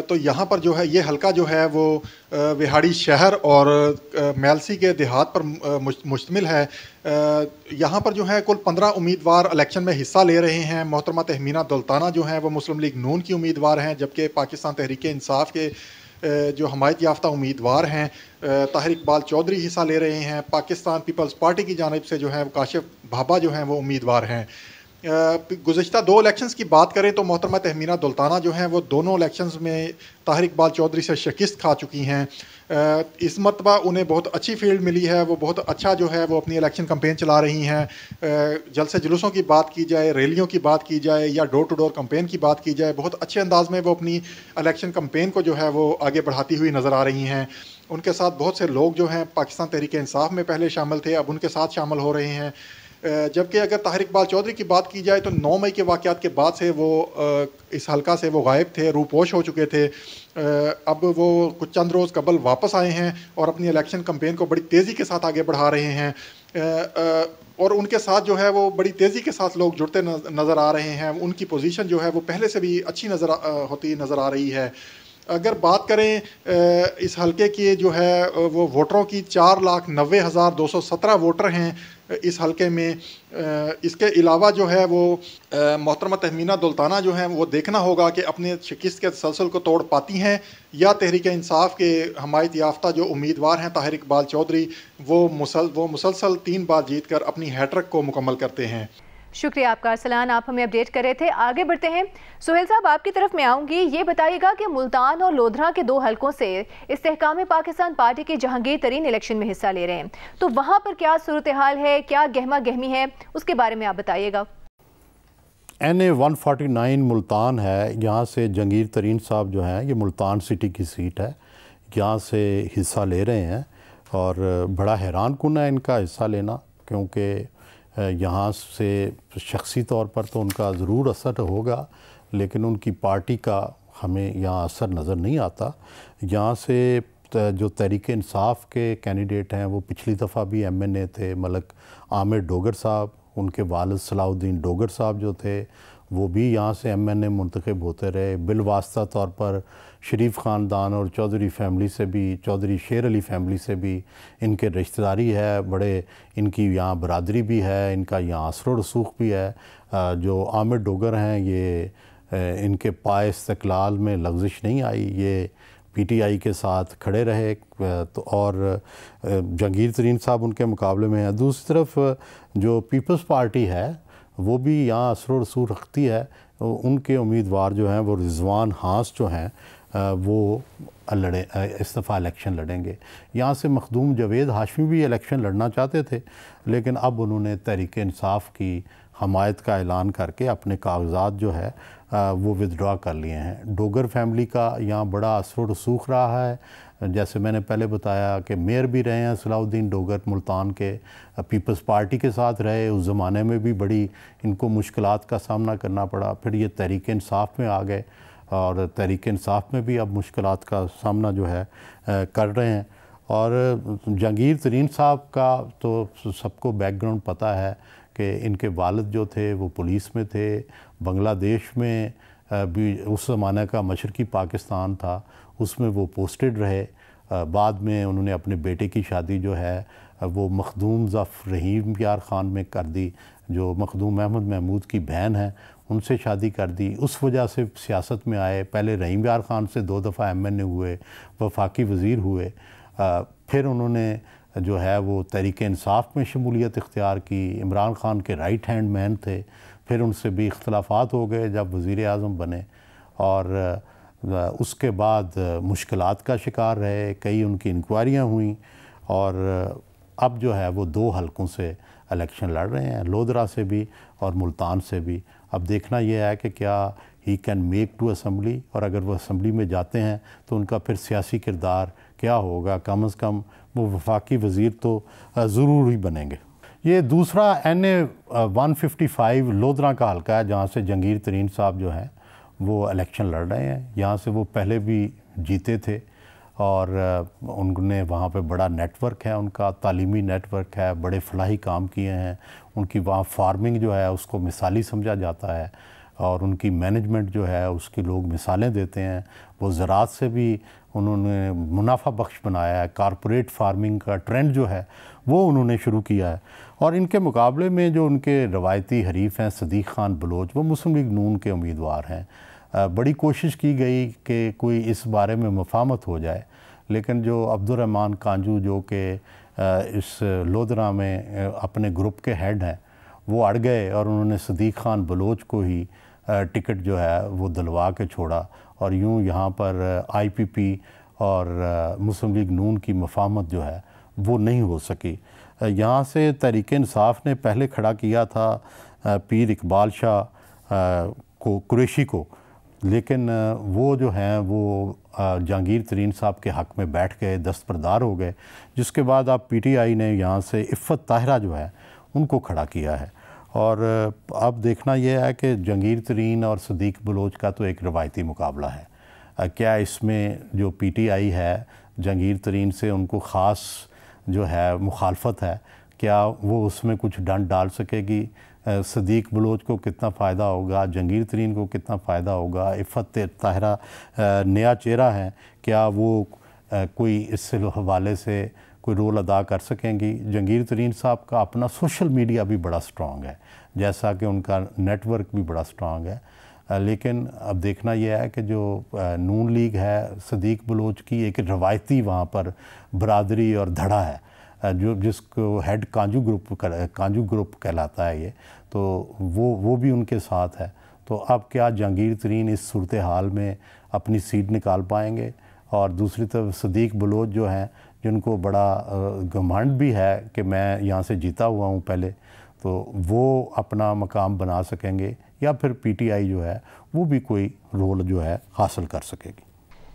तो यहाँ पर जो है ये हल्का जो है वो बिहाड़ी शहर और मैलसी के देहात पर मुश्तमिल है। यहाँ पर जो है कुल 15 उम्मीदवार इलेक्शन में हिस्सा ले रहे हैं। मोहतरमा तहमीना दौलताना जो हैं वो मुस्लिम लीग नून की उम्मीदवार हैं, जबकि पाकिस्तान तहरीक इंसाफ के जो हमायत याफ्ता उम्मीदवार हैं ताहिर इकबाल चौधरी हिस्सा ले रहे हैं। पाकिस्तान पीपल्स पार्टी की जानिब से जो है काशिफ भाभा जो हैं वो उम्मीदवार हैं। गुज़श्ता 2 इलेक्शंस की बात करें तो मोहतरमा तहमीना दौलताना जो हैं वो दोनों इलेक्शंस में ताहिर इकबाल चौधरी से शिकस्त खा चुकी हैं। इस मरतबा उन्हें बहुत अच्छी फील्ड मिली है, वो बहुत अच्छा जो है वो अपनी इलेक्शन कैंपेन चला रही हैं। जलसे जुलूसों की बात की जाए, रैलियों की बात की जाए या डोर टू डोर कैंपेन की बात की जाए, बहुत अच्छे अंदाज में वो अपनी इलेक्शन कैंपेन को जो है वो आगे बढ़ाती हुई नज़र आ रही हैं। उनके साथ बहुत से लोग जो हैं पाकिस्तान तहरीक इंसाफ में पहले शामिल थे, अब उनके साथ शामिल हो रहे हैं। जबकि अगर ताहिर इकबाल चौधरी की बात की जाए तो 9 मई के वाक़यात के बाद से वो इस हलका से वो गायब थे, रूपोश हो चुके थे। अब वो कुछ चंद रोज़ कबल वापस आए हैं और अपनी इलेक्शन कैंपेन को बड़ी तेज़ी के साथ आगे बढ़ा रहे हैं। और उनके साथ जो है वो बड़ी तेज़ी के साथ लोग जुड़ते नज़र आ रहे हैं। उनकी पोजीशन जो है वो पहले से भी अच्छी होती नज़र आ रही है। अगर बात करें इस हलके की जो है वो वोटरों की 4,90,217 वोटर हैं इस हलके में। इसके अलावा जो है वो मोहतरमा तहमीना दुल्ताना जो हैं वो देखना होगा कि अपने शिकस्त के तसलसल को तोड़ पाती हैं या तहरीक इंसाफ के हमायत याफ्ता जो उम्मीदवार हैं ताहिर इकबाल चौधरी वो मुसलसल 3 बार जीत कर अपनी हैट्रिक को मुकम्मल करते हैं। शुक्रिया आपका अरसलान, आप हमें अपडेट कर रहे थे। आगे बढ़ते हैं। सुहेल साहब, आपकी तरफ मैं आऊँगी। ये बताइएगा कि मुल्तान और लोधरा के 2 हलकों से इस्तेहकाम पाकिस्तान पार्टी के जहांगीर तरीन इलेक्शन में हिस्सा ले रहे हैं, तो वहाँ पर क्या सूरत हाल है, क्या गहमा गहमी है, उसके बारे में आप बताइएगा। NA 149 मुल्तान है। यहाँ से जहांगीर तरीन साहब जो हैं, ये मुल्तान सिटी की सीट है, यहाँ से हिस्सा ले रहे हैं और बड़ा हैरान कुन है इनका हिस्सा लेना, क्योंकि यहाँ से शख्सी तौर पर तो उनका ज़रूर असर होगा, लेकिन उनकी पार्टी का हमें यहाँ असर नज़र नहीं आता। यहाँ से जो तहरीक इंसाफ के कैंडिडेट हैं वो पिछली दफ़ा भी MNA थे, मलक आमिर डोगर साहब, उनके वालिद सलाउद्दीन डोगर साहब जो थे वो भी यहाँ से MNA मुंतखब होते रहे। बिलवास्ता तौर पर शरीफ ख़ानदान और चौधरी फैमिली से भी, चौधरी शेर अली फैमिली से भी इनके रिश्तेदारी है, बड़े इनकी यहाँ बरादरी भी है, इनका यहाँ असर रसूख भी है। जो आमिर डोगर हैं ये इनके पाए इस्तक़लाल में लग़ज़िश नहीं आई, ये PTI के साथ खड़े रहे। तो और जहांगीर तरीन साहब उनके मुकाबले में हैं। दूसरी तरफ जो पीपल्स पार्टी है वो भी यहाँ असर रसूख रखती है। उनके उम्मीदवार जो हैं वो रिजवान हास जो हैं वो इस दफ़ा इलेक्शन लड़ेंगे। यहाँ से मखदूम जावेद हाशमी भी इलेक्शन लड़ना चाहते थे, लेकिन अब उन्होंने तहरीक इंसाफ की हमायत का ऐलान करके अपने कागजात जो है वो विदड्रॉ कर लिए हैं। डोगर फैमिली का यहाँ बड़ा असर रसूख रहा है। जैसे मैंने पहले बताया कि मेयर भी रहे हैं सलाउद्दीन डोगर, मुल्तान के पीपल्स पार्टी के साथ रहे। उस ज़माने में भी बड़ी इनको मुश्किलात का सामना करना पड़ा, फिर ये तहरीक इंसाफ में आ गए और तहरीक इंसाफ में भी अब मुश्किलात का सामना जो है कर रहे हैं। और जहांगीर तरीन साहब का तो सबको बैकग्राउंड पता है कि इनके वालिद जो थे वो पुलिस में थे, बांग्लादेश में भी उस ज़माने का मशरक़ी पाकिस्तान था, उसमें वो पोस्टेड रहे। बाद में उन्होंने अपने बेटे की शादी जो है वो मखदूम ज़फ़र रहीम यार ख़ान में कर दी, जो मखदूम अहमद महमूद की बहन है, उनसे शादी कर दी। उस वजह से सियासत में आए। पहले रहीम यार ख़ान से 2 दफ़ा MNA हुए, वफाकी वज़ीर हुए। फिर उन्होंने जो है वो तहरीक इंसाफ में शमूलियत इख्तियार की। इमरान ख़ान के राइट हैंड मैन थे। फिर उनसे भी इख्तलाफात हो गए जब वज़ीर आज़म बने, और उसके बाद मुश्किलात का शिकार रहे। कई उनकी इंक्वायरियाँ हुई और अब जो है वो 2 हलकों से इलेक्शन लड़ रहे हैं, लोधरा से भी और मुल्तान से भी। अब देखना यह है कि क्या he can make to assembly, और अगर वो असम्बली में जाते हैं तो उनका फिर सियासी किरदार क्या होगा। कम अज़ कम वो वफाकी वज़ीर तो ज़रूर ही बनेंगे। ये दूसरा NA 155 लोधरा का हलका है, जहाँ से जहांगीर तरीन साहब जो हैं वो इलेक्शन लड़ रहे हैं। यहाँ से वो पहले भी जीते थे और उनने वहाँ पे बड़ा नेटवर्क है, उनका तालीमी नेटवर्क है, बड़े फलाही काम किए हैं। उनकी वहाँ फार्मिंग जो है उसको मिसाली समझा जाता है और उनकी मैनेजमेंट जो है उसकी लोग मिसालें देते हैं। वो ज़राअत से भी उन्होंने मुनाफा बख्श बनाया है। कारपोरेट फार्मिंग का ट्रेंड जो है वो उन्होंने शुरू किया है। और इनके मुकाबले में जो उनके रवायती हरीफ हैं सदीक़ ख़ान बलोच, वो मुस्लिम लीग नून के उम्मीदवार हैं। बड़ी कोशिश की गई कि कोई इस बारे में मुफाहमत हो जाए, लेकिन जो अब्दुर्रहमान कांजू जो कि इस लोधरा में अपने ग्रुप के हेड हैं, वो अड़ गए और उन्होंने सदीक़ ख़ान बलोच को ही टिकट जो है वो दिलवा के छोड़ा। और यूँ यहाँ पर IPP और मुस्लिम लीग नून की मफाहमत जो है वो नहीं हो सकी। यहाँ से तहरीक इंसाफ ने पहले खड़ा किया था पीर इकबाल शाह को, कुरैशी को, लेकिन वो जो हैं वो जहांगीर तरीन साहब के हक़ में बैठ गए, दस्तबरदार हो गए, जिसके बाद अब PTI ने यहाँ से इफ़्फ़त ताहिरा जो है उनको खड़ा किया है। और अब देखना यह है कि जहांगीर तरीन और सदीक बलोच का तो एक रवायती मुकाबला है। क्या इसमें जो PTI है जहांगीर तरीन से उनको ख़ास जो है मुखालफत है, क्या वो उसमें कुछ डंड डाल सकेगी? सदीक बलोच को कितना फ़ायदा होगा, जहांगीर तरीन को कितना फ़ायदा होगा? इफ़्फ़त ताहिरा नया चेहरा है, क्या वो कोई इस हवाले से कोई रोल अदा कर सकेंगी? जहांगीर तरीन साहब का अपना सोशल मीडिया भी बड़ा स्ट्रॉन्ग है, जैसा कि उनका नेटवर्क भी बड़ा स्ट्रॉन्ग है, लेकिन अब देखना यह है कि जो नून लीग है, सदीक बलोच की एक रवायती वहाँ पर बरादरी और धड़ा है, जो जिसको हेड कांजू ग्रुप कहलाता है ये, तो वो भी उनके साथ है। तो अब क्या जहांगीर तरीन इस सूरत हाल में अपनी सीट निकाल पाएंगे? और दूसरी तरफ सदीक बलोच जो हैं, जिनको बड़ा घमंड भी है कि मैं यहाँ से जीता हुआ हूँ पहले, तो वो अपना मकाम बना सकेंगे या फिर PTI जो है वो भी कोई रोल जो है हासिल कर सकेगी।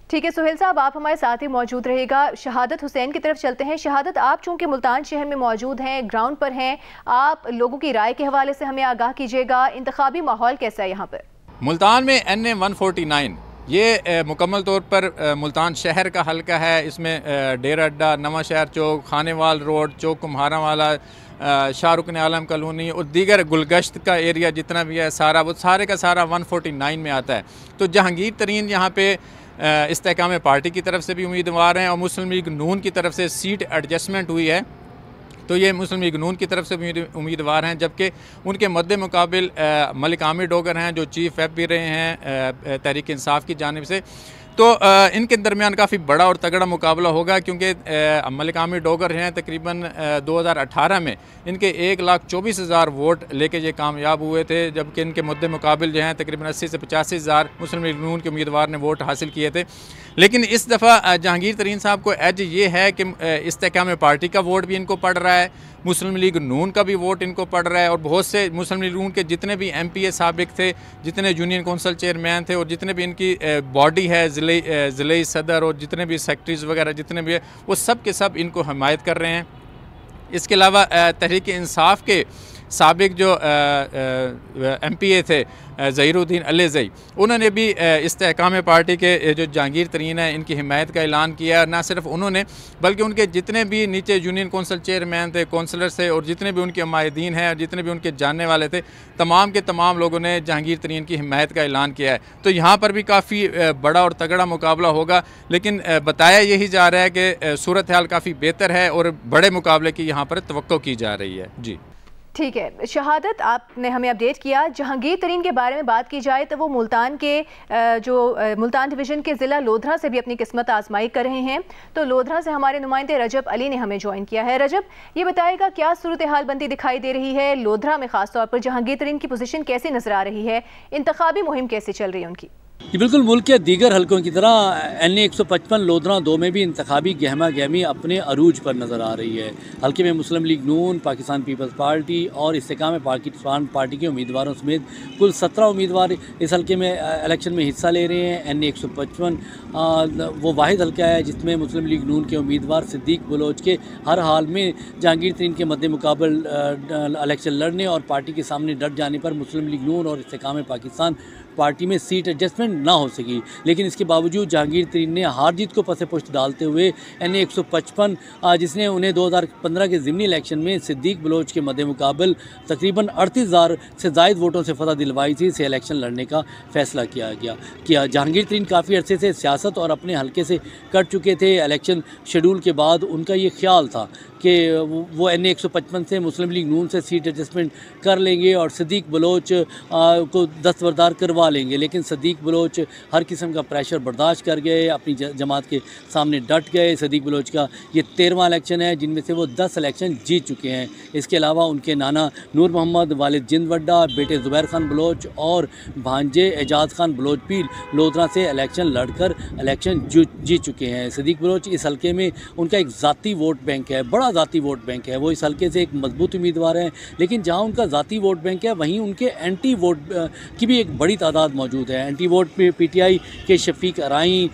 ठीक है सुहेल साहब, आप हमारे साथ ही मौजूद रहेगा। शहादत हुसैन की तरफ चलते हैं। शहादत, आप चूंकि मुल्तान शहर में मौजूद हैं, ग्राउंड पर हैं, आप लोगों की राय के हवाले से हमें आगाह कीजिएगा। इंतखाबी माहौल कैसा है यहाँ पर? मुल्तान में NA 149 ये मुकम्मल तौर पर मुल्तान शहर का हल्का है। इसमें डेरा अड्डा, नवा शहर चौक, खानेवाल रोड, चौक कुम्हारा वाला, शाहरुख ने आलम कॉलोनी और दीगर गुलगश्त का एरिया जितना भी है सारा, वो सारे का सारा 149 में आता है। तो जहांगीर तरीन यहाँ पे इस्तेकाम पार्टी की तरफ से भी उम्मीदवार हैं और मुस्लिम लीग नून की तरफ से सीट एडजस्टमेंट हुई है, तो ये मुस्लिम लीग नून की तरफ से भी उम्मीदवार हैं। जबकि उनके मद्दे मुकाबिल मलिक आमिर डोगर हैं जो चीफ व्हिप भी रहे हैं तहरीक इंसाफ की जानिब से। तो इनके दरमियान काफ़ी बड़ा और तगड़ा मुकाबला होगा, क्योंकि मलिक आमिर डोगर हैं तकरीबन 2018 में इनके 1,24,000 वोट लेके ये कामयाब हुए थे, जबकि इनके मुद्दे मुकाबिल जो हैं तकरीबन 80 से 85,000 मुस्लिम लीग नून के उम्मीदवार ने वोट हासिल किए थे। लेकिन इस दफ़ा जहांगीर तरीन साहब को एज ये है कि इस्तेकाम पार्टी का वोट भी इनको पड़ रहा है, मुस्लिम लीग नून का भी वोट इनको पड़ रहा है, और बहुत से मुस्लिम लीग नून के जितने भी MPA साबिक थे, जितने यूनियन कौंसिल चेयरमैन थे और जितने भी इनकी बॉडी है ज़िले सदर और जितने भी सेक्रेटरीज वगैरह जितने भी है, वो सब के सब इनको हमायत कर रहे हैं। इसके अलावा तहरीक इंसाफ के साबिक जो MPA थे ज़हीरुद्दीन अलीज़ई, उन्होंने भी इस्तेहकाम पार्टी के जो जहांगीर तरीन है इनकी हिमायत का ऐलान किया है। ना सिर्फ उन्होंने बल्कि उनके जितने भी नीचे यूनियन कौंसिल चेयरमैन थे, कौंसलर्स थे और जितने भी उनके हमायदीन हैं और जितने भी उनके जानने वाले थे, तमाम के तमाम लोगों ने जहांगीर तरीन की हिमायत का ऐलान किया है। तो यहाँ पर भी काफ़ी बड़ा और तगड़ा मुकाबला होगा, लेकिन बताया यही जा रहा है कि सूरत हाल काफ़ी बेहतर है और बड़े मुकाबले की यहाँ पर तवक्को की जा रही है। जी ठीक है शहादत, आपने हमें अपडेट किया। जहांगीर तरीन के बारे में बात की जाए तो वो मुल्तान के मुल्तान डिवीज़न के ज़िला लोधरा से भी अपनी किस्मत आजमाई कर रहे हैं। तो लोधरा से हमारे नुमाइंदे रजब अली ने हमें ज्वाइन किया है। रजब, ये बताएगा क्या सूरत हाल बनती दिखाई दे रही है लोधरा में, ख़ास तौर पर जहांगीर तरीन की पोजीशन कैसी नज़र आ रही है, इंतखाबी मुहिम कैसी चल रही है उनकी? ये बिल्कुल मुल्क के दीगर हलकों की तरह NA 155 लोधरा 2 में भी इंतखाबी गहमा गहमी अपने अरूज पर नज़र आ रही है। हल्के में मुस्लिम लीग नून, पाकिस्तान पीपल्स पार्टी और इस्तेकाम पाकिस्तान पार्टी के उम्मीदवारों समेत कुल 17 उम्मीदवार इस हल्के में इलेक्शन में हिस्सा ले रहे हैं। NA 155 वो वाहिद हल्का है जिसमें मुस्लिम लीग नून के उम्मीदवार सदीक बलोच के हर हाल में जहांगीर तरीन के मद्दे मुकाबल इलेक्शन लड़ने और पार्टी के सामने डट जाने पर मुस्लिम लीग नून और इस्तेकाम पाकिस्तान पार्टी में सीट एडजस्टमेंट ना हो सकी। लेकिन इसके बावजूद जहांगीर तरीन ने हार जीत को पसे पुश्त डालते हुए NA 155 जिसने उन्हें 2015 के ज़िमनी इलेक्शन में सदीक बलोच के मद्दे मुकाबल तकरीबन 38,000 से ज़ायद वोटों से फतह दिलवाई थी, से इलेक्शन लड़ने का फैसला किया। जहांगीर तरीन काफ़ी अरसे से सियासत और अपने हल्के से कट चुके थे। इलेक्शन शेड्यूल के बाद उनका ये ख्याल था कि वो NA 155 से मुस्लिम लीग नून से सीट एडजस्टमेंट कर लेंगे और सदीक बलोच को दस्तबरदार करवा लेंगे। लेकिन सदीक बलोच बलोच हर किस्म का प्रेशर बर्दाश्त कर गए, अपनी जमात के सामने डट गए। सदीक बलोच का ये 13वां इलेक्शन है जिनमें से वो 10 इलेक्शन जीत चुके हैं। इसके अलावा उनके नाना नूर मोहम्मद, वालिद जिंद वड्डा, बेटे ज़ुबैर खान बलोच और भांजे एजाज खान बलोच भी लोधरा से इलेक्शन लड़कर इलेक्शन जीत चुके हैं। सदीक बलोच इस हल्के में उनका एक ज़ाती वोट बैंक है, बड़ा ज़ाती वोट बैंक है। वो इस हल्के से एक मजबूत उम्मीदवार हैं, लेकिन जहाँ उनका ज़ाती वोट बैंक है वहीं उनके एंटी वोट की भी एक बड़ी तादाद मौजूद है। एंटी वोट पे PTI के शफीक अराई,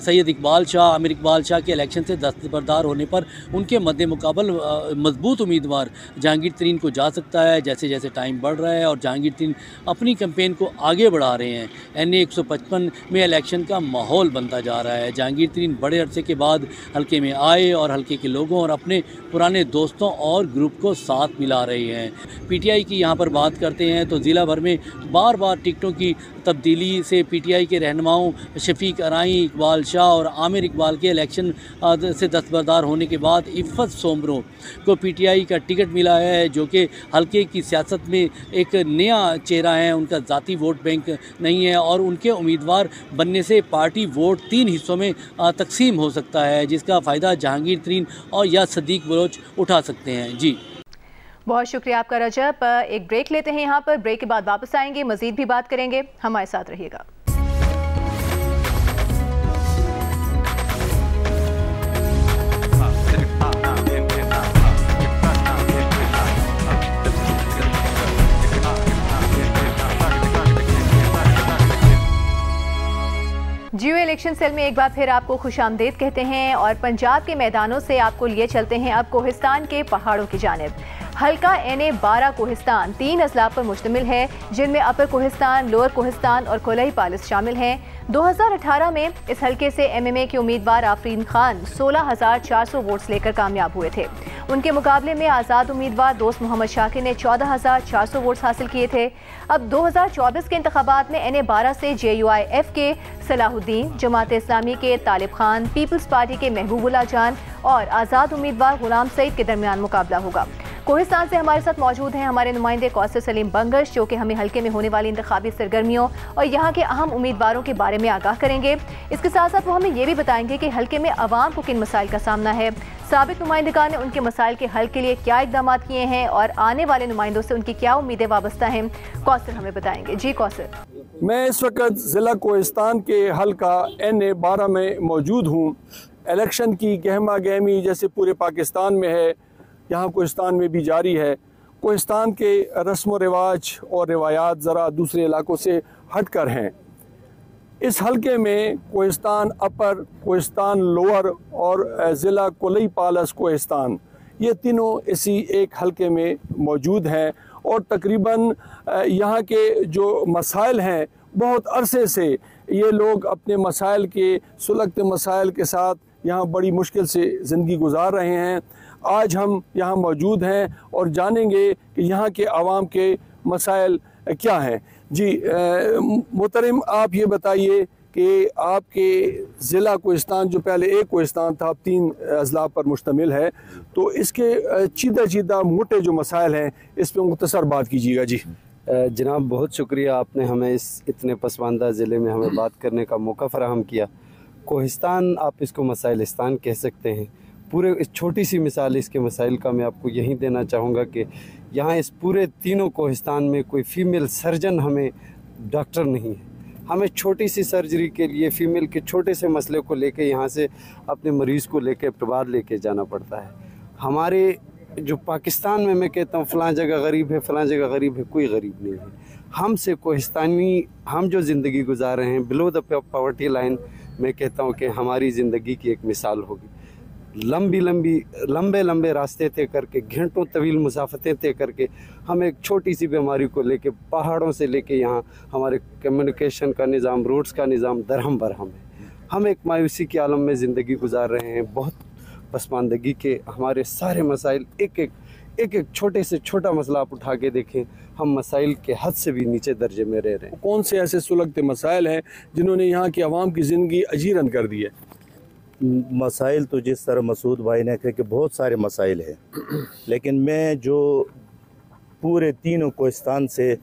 सैयद इकबाल शाह, आमिर इकबाल शाह के इलेक्शन से दस्तबरदार होने पर उनके मद्दे मुकाबल मजबूत उम्मीदवार जहांगीर तरीन को जा सकता है। जैसे जैसे टाइम बढ़ रहा है और जहांगीर तरीन अपनी कैंपेन को आगे बढ़ा रहे हैं, NA 155 में इलेक्शन का माहौल बनता जा रहा है। जहांगीर तरीन बड़े अरसे के बाद हल्के में आए और हल्के के लोगों और अपने पुराने दोस्तों और ग्रुप को साथ मिला रहे हैं। PTI की यहाँ पर बात करते हैं तो ज़िला भर में बार बार टिकटों की तब्दीली से PTI के रहनुमाओं शफीक अराई, इकबाल शाह और आमिर इकबाल के इलेक्शन से दस्तबरदार होने के बाद इफ़त सोमरो को PTI का टिकट मिला है, जो कि हल्के की सियासत में एक नया चेहरा है। उनका ज़ाती वोट बैंक नहीं है और उनके उम्मीदवार बनने से पार्टी वोट 3 हिस्सों में तकसीम हो सकता है, जिसका फ़ायदा जहांगीर तरीन और या सदीक बलोच उठा सकते हैं। जी बहुत शुक्रिया आपका रजब। एक ब्रेक लेते हैं यहाँ पर, ब्रेक के बाद वापस आएंगे, मज़ीद भी बात करेंगे, हमारे साथ रहिएगा। जियो इलेक्शन सेल में एक बार फिर आपको खुशामदीद कहते हैं और पंजाब के मैदानों से आपको लिए चलते हैं अब कोहिस्तान के पहाड़ों की जानिब। हल्का NA 12 कोहिस्तान 3 अजला पर मुश्तमिल है, जिनमें अपर कोहिस्तान, लोअर कोहिस्तान और कोलई पालिस शामिल हैं। 2018 में इस हल्के से MMA के उम्मीदवार आफरीन खान 16,400 वोट्स लेकर कामयाब हुए थे। उनके मुकाबले में आज़ाद उम्मीदवार दोस्त मोहम्मद शाकिर ने 14,400 वोट्स हासिल किए थे। अब 2024 के इंतखाबात में NA 12 से JUIF के सलाहुद्दीन, जमात इस्लामी के तालिब खान, पीपल्स पार्टी के महबूबुल्लाह जान और आज़ाद उम्मीदवार गुलाम सईद के दरमियान मुकाबला होगा। कोहिस्तान से हमारे साथ मौजूद हैं हमारे नुमाइंदे कौसर सलीम बंगश, जो कि हमें हल्के में होने वाली इंतखाबी सरगर्मियों और यहाँ के अहम उम्मीदवारों के बारे में आगाह करेंगे। इसके साथ साथ वो हमें ये भी बताएंगे कि हल्के में अवाम को किन मसाइल का सामना है, साबिक नुमाइंदगान ने उनके मसाइल के हल के लिए क्या इकदाम किए हैं और आने वाले नुमाइंदों से उनकी क्या उम्मीदें वाबस्ता हैं। कौसर हमें बताएंगे। जी कौसर। मैं इस वक्त ज़िला कोहिस्तान के हल्का NA 12 में मौजूद हूँ। इलेक्शन की गहमा गहमी जैसे पूरे पाकिस्तान में है, यहाँ कोहिस्तान में भी जारी है। कोहिस्तान के रस्म व रिवाज और रिवायात ज़रा दूसरे इलाकों से हट कर हैं। इस हल्के में कोहिस्तान अपर, कोहिस्तान लोअर और ज़िला कोलई पालस कोहिस्तान, ये तीनों इसी एक हल्के में मौजूद हैं और तकरीबन यहाँ के जो मसाइल हैं बहुत अरसे से ये लोग अपने मसाइल के सुलगते मसाइल के साथ यहाँ बड़ी मुश्किल से ज़िंदगी गुजार रहे हैं। आज हम यहाँ मौजूद हैं और जानेंगे कि यहाँ के आवाम के मसाइल क्या हैं। जी मोहतरम, आप ये बताइए कि आपके ज़िला कोहिस्तान जो पहले एक कोहिस्तान था अब 3 अजला पर मुश्तमिल है, तो इसके चीदा मोटे जो मसाइल हैं इस पर मुख्तसर बात कीजिएगा। जी जनाब, बहुत शुक्रिया, आपने हमें इस इतने पसमानदा ज़िले में हमें बात करने का मौका फराहम किया। कोहिस्तान, आप इसको मसाइलिस्तान कह सकते हैं। पूरे इस छोटी सी मिसाल इसके मसाइल का मैं आपको यही देना चाहूँगा कि यहाँ इस पूरे तीनों कोहिस्तान में कोई फ़ीमेल सर्जन हमें डॉक्टर नहीं है। हमें छोटी सी सर्जरी के लिए फ़ीमेल के छोटे से मसले को लेके यहाँ से अपने मरीज़ को लेके बाद लेके जाना पड़ता है। हमारे जो पाकिस्तान में मैं कहता हूँ फ़लाँ जगह गरीब है, फ़लाँ जगह गरीब है, कोई गरीब नहीं है। हमसे कोहिस्तानी हम जो ज़िंदगी गुजार रहे हैं बिलो द पॉवर्टी लाइन, मैं कहता हूँ कि हमारी ज़िंदगी की एक मिसाल होगी। लंबे रास्ते तय करके, घंटों तवील मुसाफतें तय करके हम एक छोटी सी बीमारी को लेके पहाड़ों से लेके यहाँ हमारे कम्युनिकेशन का निज़ाम, रोड्स का निज़ाम दरहम बरहम है। हम एक मायूसी के आलम में ज़िंदगी गुजार रहे हैं, बहुत पसमानदगी के। हमारे सारे मसाइल एक छोटे से छोटा मसला आप उठा के देखें, हम मसाइल के हद से भी नीचे दर्जे में रह रहे हैं। कौन से ऐसे सुलगते मसाइल हैं जिन्होंने यहाँ की आवाम की ज़िंदगी अजीरन कर दी है? मसाइल तो जिस तरह मसूद भाई ने कहा कि बहुत सारे मसाइल हैं, लेकिन मैं जो पूरे तीनों कोहिस्तान से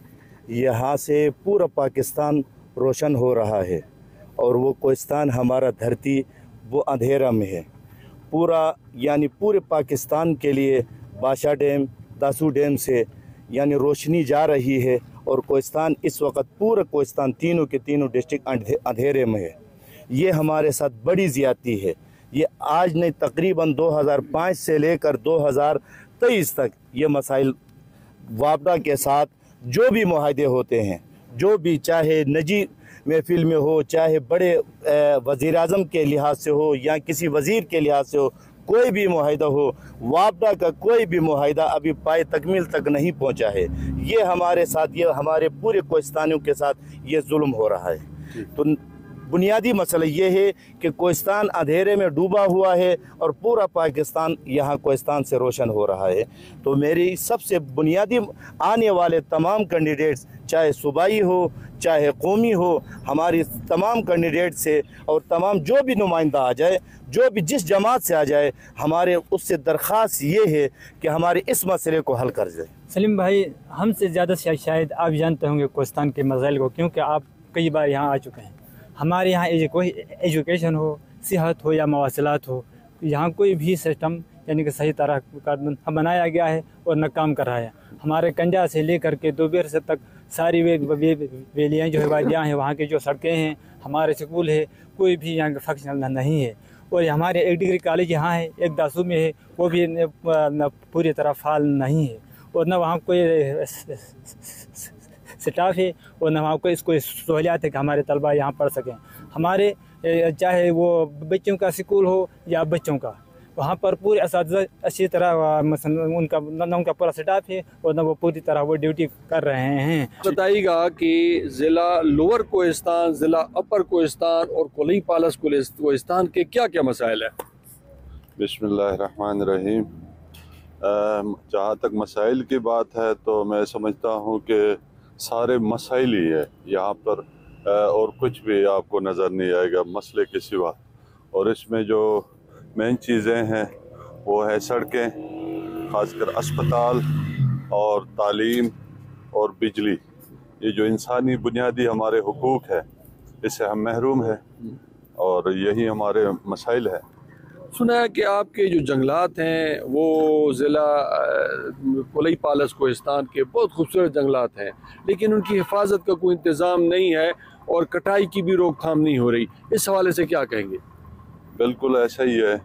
यहाँ से पूरा पाकिस्तान रोशन हो रहा है और वो कोहिस्तान हमारा धरती वो अंधेरा में है। पूरा यानी पूरे पाकिस्तान के लिए बादशाह डैम, दासू डैम से यानी रोशनी जा रही है और कोहिस्तान इस वक्त पूरा कोहिस्तान तीनों के तीनों डिस्ट्रिक्ट अंधेरे में है। ये हमारे साथ बड़ी ज़्यादती है। ये आज नहीं, तकरीबन 2005 से लेकर 2023 तक ये मसाइल वापडा के साथ जो भी मुआहदे होते हैं, जो भी चाहे निजी महफिल में हो, चाहे बड़े वज़ीर आज़म के लिहाज से हो या किसी वज़ीर के लिहाज से हो, कोई भी मुआहदा हो, वापडा का कोई भी मुआहदा अभी पाए तकमील तक नहीं पहुंचा है। ये हमारे साथ, ये हमारे पूरे कोहिस्तानियों के साथ ये जुल्म हो रहा है। तो बुनियादी मसला ये है कि कोहिस्तान अंधेरे में डूबा हुआ है और पूरा पाकिस्तान यहाँ कोहिस्तान से रोशन हो रहा है। तो मेरी सबसे बुनियादी आने वाले तमाम कैंडिडेट्स, चाहे सूबाई हो चाहे कौमी हो, हमारी तमाम कैंडिडेट से और तमाम जो भी नुमाइंदा आ जाए, जो भी जिस जमात से आ जाए, हमारे उससे दरख्वास्त ये है कि हमारे इस मसले को हल कर जाए। सलीम भाई, हमसे ज़्यादा शायद आप जानते होंगे कोहिस्तान के मसाइल को, क्योंकि आप कई बार यहाँ आ चुके हैं। हमारे यहाँ कोई एजुकेशन हो, सेहत हो या मवासिलात हो, यहाँ कोई भी सिस्टम यानी कि सही तरह का बनाया गया है और न काम कर रहा है। हमारे कंजा से लेकर के दोबेर से तक सारी वेलियाँ जो है, वादियाँ हैं, वहाँ की जो सड़कें हैं, हमारे स्कूल है, कोई भी यहाँ फंक्शनल नहीं है। और हमारे एक डिग्री कॉलेज यहाँ है, एक दासू में है, वो भी पूरी तरह फाल नहीं है। और न वहाँ कोई स्टाफ है और न वहाँ कोई सहूलियात है कि हमारे तलबा यहाँ पढ़ सकें। हमारे चाहे वो बच्चों का स्कूल हो या बच्चों का, वहाँ पर पूरे असातिज़ा अच्छी तरह उनका न उनका पूरा स्टाफ है और न वो पूरी तरह वो ड्यूटी कर रहे हैं। बताइएगा कि ज़िला लोअर कोहिस्तान, ज़िला अपर कोहिस्तान और कोलई पालस कोहिस्तान के क्या क्या मसाइल हैं? बिस्मिल्लाहिर्रहमानिर्रहीम। जहाँ तक मसाइल की बात है तो मैं समझता हूँ कि सारे मसाइल ही है यहाँ पर, और कुछ भी आपको नज़र नहीं आएगा मसले के सिवा। और इसमें जो मेन चीज़ें हैं वो है सड़कें, ख़ासकर अस्पताल और तालीम और बिजली। ये जो इंसानी बुनियादी हमारे हुकूक है, इससे हम महरूम हैं और यही हमारे मसाइल हैं। सुना है कि आपके जो जंगलात हैं वो ज़िला कोलई पालस कोहिस्तान के बहुत खूबसूरत जंगलात हैं, लेकिन उनकी हिफाजत का कोई इंतज़ाम नहीं है और कटाई की भी रोकथाम नहीं हो रही। इस हवाले से क्या कहेंगे? बिल्कुल ऐसा ही है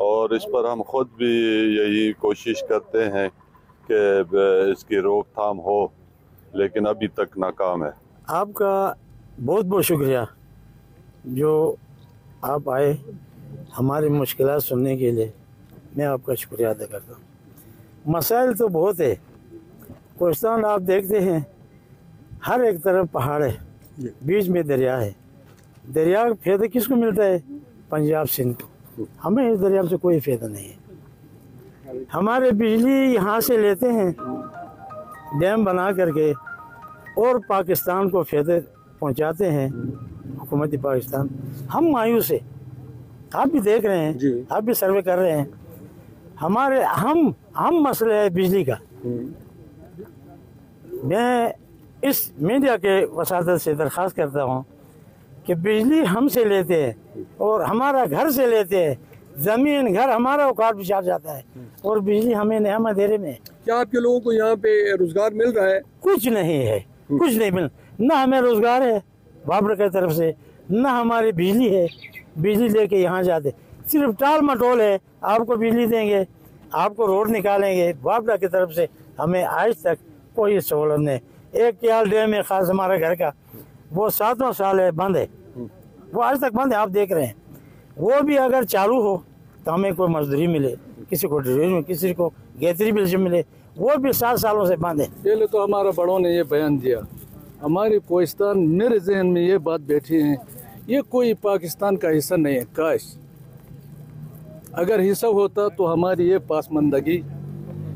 और इस पर हम ख़ुद भी यही कोशिश करते हैं कि इसकी रोकथाम हो, लेकिन अभी तक नाकाम है। आपका बहुत बहुत शुक्रिया जो आप आए हमारी मुश्किलात सुनने के लिए। मैं आपका शुक्रिया अदा करता हूँ। मसाइल तो बहुत है। कोहिस्तान आप देखते हैं हर एक तरफ पहाड़ है, बीच में दरिया है। दरिया का फ़ायदा किसको मिलता है? पंजाब सिंध को। हमें इस दरिया से कोई फ़ायदा नहीं है। हमारे बिजली यहाँ से लेते हैं डैम बना करके और पाकिस्तान को फ़ायदा पहुँचाते हैं हुकूमत पाकिस्तान। हम मायूस है, आप भी देख रहे हैं, आप भी सर्वे कर रहे हैं। हमारे हम मसला है बिजली का। मैं इस मीडिया के वसादत से दरख्वास्त करता हूँ कि बिजली हमसे लेते हैं और हमारा घर से लेते हैं, ज़मीन घर हमारा औकात बिछा जाता है और बिजली हमें नहीं, हम अंधेरे में। क्या आपके लोगों को यहाँ पे रोजगार मिल रहा है? कुछ नहीं है, कुछ नहीं मिल, ना हमें रोजगार है वापडा की तरफ से, ना हमारी बिजली है। बिजली लेके यहाँ जाते सिर्फ टाल मटोल है, आपको बिजली देंगे, आपको रोड निकालेंगे। वापडा की तरफ से हमें आज तक कोई सहूलत नहीं। एक क्याल डैम है खास हमारे घर का, वो 7वां साल है बंद है, वो आज तक बंद है। आप देख रहे हैं, वो भी अगर चालू हो तो हमें कोई मजदूरी मिले, किसी को ड्रेनेज में, किसी को गैतरी बिल मिले, वो भी 7 सालों से बंद है। पहले तो हमारा बड़ों ने ये बयान दिया, हमारे कोहिस्तान, मेरे जहन में ये बात बैठी है, ये कोई पाकिस्तान का हिस्सा नहीं है। काश अगर हिस्सा होता तो हमारी ये पासमंदगी,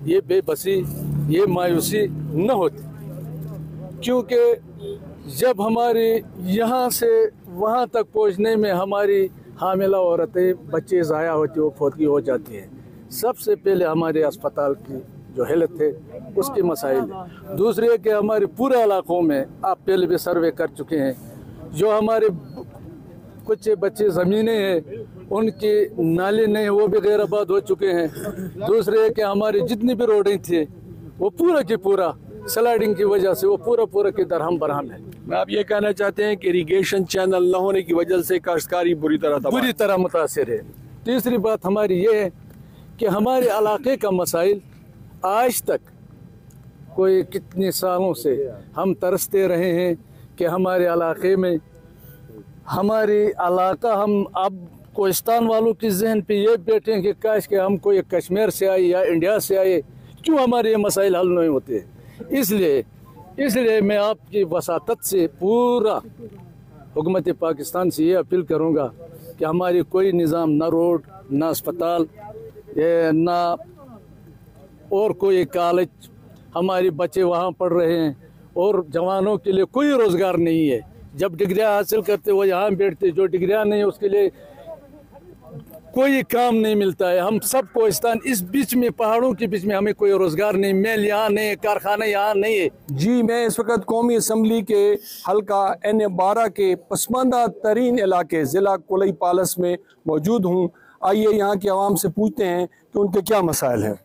ये बेबसी, ये मायूसी न होती, क्योंकि जब हमारे यहाँ से वहाँ तक पहुँचने में हमारी हामिला औरतें, बच्चे ज़ाया होती, वो फौतगी हो जाती हैं। सबसे पहले हमारे अस्पताल की जो हेल्थ है उसके मसाइल है। दूसरे कि हमारे पूरे इलाकों में आप पहले भी सर्वे कर चुके हैं, जो हमारे कुछ बच्चे ज़मीनें हैं उनके नाले नहीं वो भी गैराबाद हो चुके हैं। दूसरे कि हमारी जितनी भी रोडें थी वो पूरा की पूरा स्लाइडिंग की वजह से वो पूरा की दरहम बरहम है। आप ये कहना चाहते हैं कि इरिगेशन चैनल न होने की वजह से काश्तकारी बुरी तरह मुतासिर है। तीसरी बात हमारी ये है कि हमारे इलाके का मसाइल आज तक कोई कितने सालों से हम तरसते रहे हैं कि हमारे इलाके में हमारी इलाका हम अब कोहिस्तान वालों के जहन पे ये बैठे हैं कि काश के हम कोई कश्मीर से आए या इंडिया से आए, क्यों हमारे ये मसाइल हल नहीं होते। इसलिए मैं आपकी वसातत से पूरा हुकूमत पाकिस्तान से ये अपील करूँगा कि हमारी कोई निज़ाम, ना रोड, ना अस्पताल, ना और कोई कॉलेज, हमारे बच्चे वहाँ पढ़ रहे हैं और जवानों के लिए कोई रोज़गार नहीं है। जब डिग्रियाँ हासिल करते वो यहाँ बैठते, जो डिग्रियाँ नहीं है उसके लिए कोई काम नहीं मिलता है। हम सब कोहिस्तान इस बीच में, पहाड़ों के बीच में, हमें कोई रोज़गार नहीं, मेल यहाँ नहीं, कारखाना यहाँ नहीं है। जी, मैं इस वक्त कौमी असम्बली के हल्का NA-12 के पसमानदा तरीन इलाके ज़िला कोलई पालस में मौजूद हूँ। आइए यहाँ के आवाम से पूछते हैं कि उनके क्या मसाइल हैं।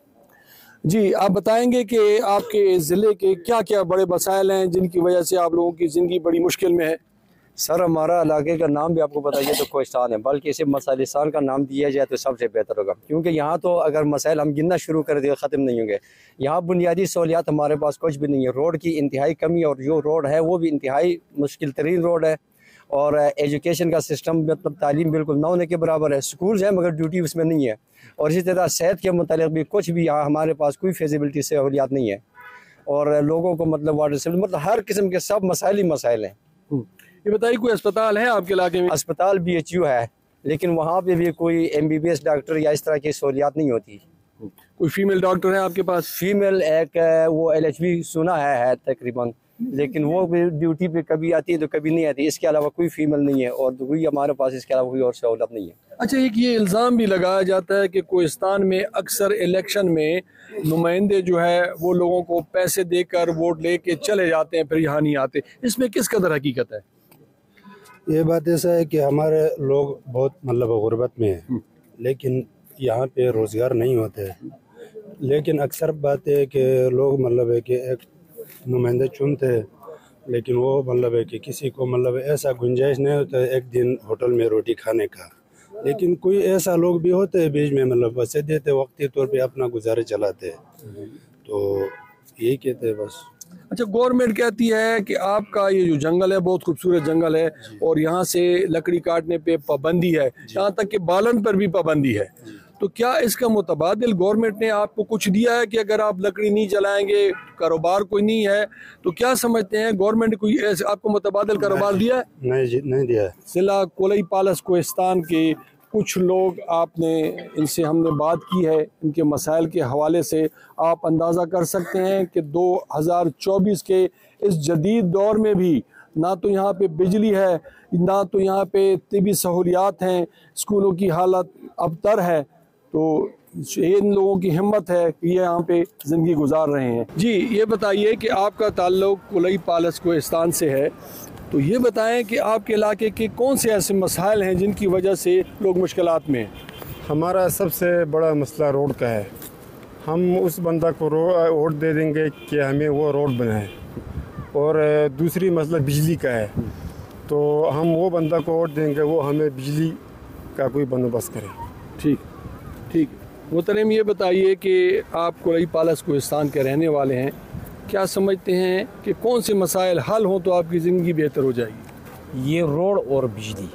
जी, आप बताएंगे कि आपके ज़िले के क्या क्या बड़े मसाइल हैं जिनकी वजह से आप लोगों की ज़िंदगी बड़ी मुश्किल में है। सर, हमारा इलाके का नाम भी आपको बताइए तो कोहिस्तान है, बल्कि इसे मसाइलिस्तान का नाम दिया जाए तो सबसे बेहतर होगा, क्योंकि यहाँ तो अगर मसाइल हम गिनना शुरू कर दें ख़त्म नहीं होंगे। यहाँ बुनियादी सहूलियात हमारे पास कुछ भी नहीं है, रोड की इंतहाई कमी, और जो रोड है वो भी इंतहाई मुश्किल तरीन रोड है। और एजुकेशन का सिस्टम मतलब तालीम बिल्कुल ना होने के बराबर है। स्कूल्स हैं मगर ड्यूटी उसमें नहीं है। और इसी तरह सेहत के मुतालिक भी कुछ भी यहाँ हमारे पास कोई फैसिलिटी सहूलियात नहीं है। और लोगों को मतलब वाटर सप्लाई, मतलब हर किस्म के सब मसाइल ही मसाइल हैं। ये बताइए, कोई अस्पताल है आपके इलाके में? अस्पताल BHU है, लेकिन वहाँ पे भी कोई MBBS डॉक्टर या इस तरह की सहूलियात नहीं होती। कोई फीमेल डॉक्टर है आपके पास? फीमेल एक वो LHB सुना है तकरीबन, लेकिन वो भी ड्यूटी पे कभी आती है तो कभी नहीं आती। इसके अलावा कोई फीमेल नहीं है और कोई हमारे पास इसके अलावा कोई और सहूलत नहीं है। अच्छा, एक ये इल्ज़ाम भी लगाया जाता है कि कोहिस्तान में अक्सर इलेक्शन में नुमाइंदे जो है वो लोगों को पैसे देकर वोट लेके चले जाते हैं, फिर यहाँ नहीं आते। इसमें किस कदर हकीकत है? ये बात ऐसा है कि हमारे लोग बहुत मतलब गुर्बत में हैं, लेकिन यहाँ पे रोज़गार नहीं होते। लेकिन अक्सर बात है कि लोग मतलब है कि एक नुमाइंदे चुनते हैं, लेकिन वो मतलब है कि किसी को मतलब ऐसा गुंजाइश नहीं होता है एक दिन होटल में रोटी खाने का। लेकिन कोई ऐसा लोग भी होते हैं बीच में मतलब पैसे देते वक्ती तौर पे अपना गुजारे चलाते हैं, तो यही कहते हैं बस। अच्छा, गवर्नमेंट कहती है कि आपका ये जो जंगल है बहुत खूबसूरत जंगल है और यहाँ से लकड़ी काटने पे पाबंदी है, यहाँ तक कि बालन पर भी पाबंदी है, तो क्या इसका मुतबादिल गवर्नमेंट ने आपको कुछ दिया है कि अगर आप लकड़ी नहीं जलाएंगे, कारोबार कोई नहीं है, तो क्या समझते हैं गवर्नमेंट ने कोई आपको मुतबादिल कारोबार दिया है? नहीं जी, नहीं दिया है। ज़िला कोलई पालस कोहिस्तान के कुछ लोग, आपने इनसे हमने बात की है, इनके मसाइल के हवाले से आप अंदाज़ा कर सकते हैं कि 2024 के इस जदीद दौर में भी ना तो यहाँ पे बिजली है, ना तो यहाँ पे तिबी सहूलियात हैं, स्कूलों की हालत अबतर है, तो इन लोगों की हिम्मत है कि ये यहाँ पे ज़िंदगी गुजार रहे हैं। जी, ये बताइए कि आपका ताल्लुक़ कोलई पालस कोहिस्तान से है, तो ये बताएं कि आपके इलाके के कौन से ऐसे मसाइल हैं जिनकी वजह से लोग मुश्किलात में हैं? हमारा सबसे बड़ा मसला रोड का है। हम उस बंदा को वोट दे देंगे कि हमें वो रोड बनाए, और दूसरी मसला बिजली का है, तो हम वो बंदा को वोट देंगे वो हमें बिजली का कोई बंदोबस्त करे। ठीक ठीक। मोहतरम, ये बताइए कि आप कोलई पालस कोहिस्तान के रहने वाले हैं, क्या समझते हैं कि कौन से मसाइल हल हों तो आपकी ज़िंदगी बेहतर हो जाएगी? ये रोड और बिजली,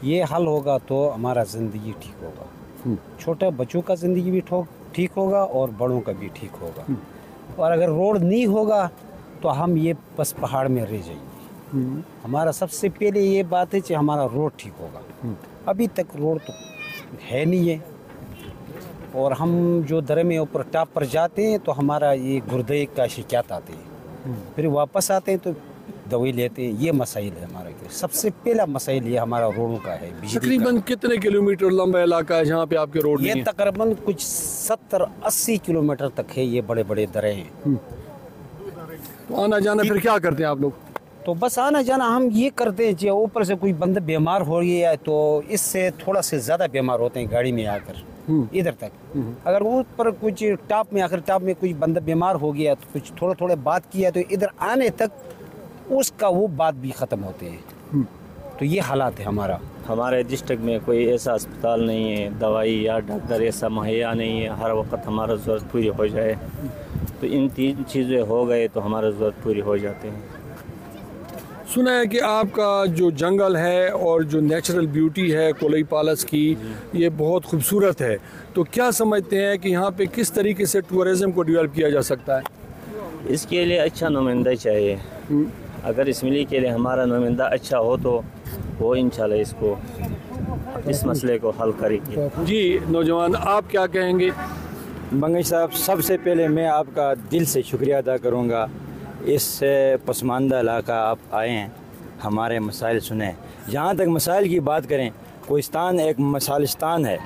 ये हल होगा तो हमारा ज़िंदगी ठीक होगा, छोटे बच्चों का ज़िंदगी भी ठीक होगा और बड़ों का भी ठीक होगा। और अगर रोड नहीं होगा तो हम ये बस पहाड़ में रह जाएंगे। हमारा सबसे पहले ये बात है कि हमारा रोड ठीक होगा। अभी तक रोड तो है नहीं है, और हम जो दर में ऊपर टॉप पर जाते हैं तो हमारा ये गुर्दे का शिकायत आते हैं, फिर वापस आते हैं तो दवाई लेते हैं। ये मसाइल है हमारे के सबसे पहला मसाइल ये हमारा रोडों का है। तकरीबन कितने किलोमीटर लंबा इलाका है जहाँ पे आपके रोड नहीं ये है? तकरीबन कुछ 70-80 किलोमीटर तक है। ये बड़े बड़े दरे हैं। तो आना जाना फिर क्या करते हैं आप लोग? तो बस आना जाना हम ये करते हैं, ऊपर से कोई बंदा बीमार हो गया है तो इससे थोड़ा से ज़्यादा बीमार होते हैं गाड़ी में आकर इधर तक। अगर ऊपर कुछ टॉप में आकर टॉप में कुछ बंदा बीमार हो गया तो कुछ थोड़ा थोड़ा बात किया तो इधर आने तक उसका वो बात भी ख़त्म होते हैं। तो ये हालात है हमारा। हमारे डिस्ट्रिक्ट में कोई ऐसा अस्पताल नहीं है, दवाई या डॉक्टर ऐसा मुहैया नहीं है हर वक्त हमारा ज़रूरत पूरी हो जाए। तो इन 3 चीज़ें हो गए तो हमारा ज़रूरत पूरी हो जाते हैं। सुना है कि आपका जो जंगल है और जो नेचुरल ब्यूटी है कोलई पालस की ये बहुत खूबसूरत है। तो क्या समझते हैं कि यहाँ पे किस तरीके से टूरिज़म को डेवलप किया जा सकता है? इसके लिए अच्छा नुमाइंदा चाहिए। अगर इसमिली के लिए हमारा नुमाइंदा अच्छा हो तो वो इंशाल्लाह इसको इस मसले को हल करेगी। जी नौजवान आप क्या कहेंगे? मंगेश साहब, सबसे पहले मैं आपका दिल से शुक्रिया अदा करूँगा। इस पसमानदा इलाका आप आए हैं, हमारे मसाइल सुने। जहाँ तक मसाइल की बात करें, कोहिस्तान एक मसालिस्तान है।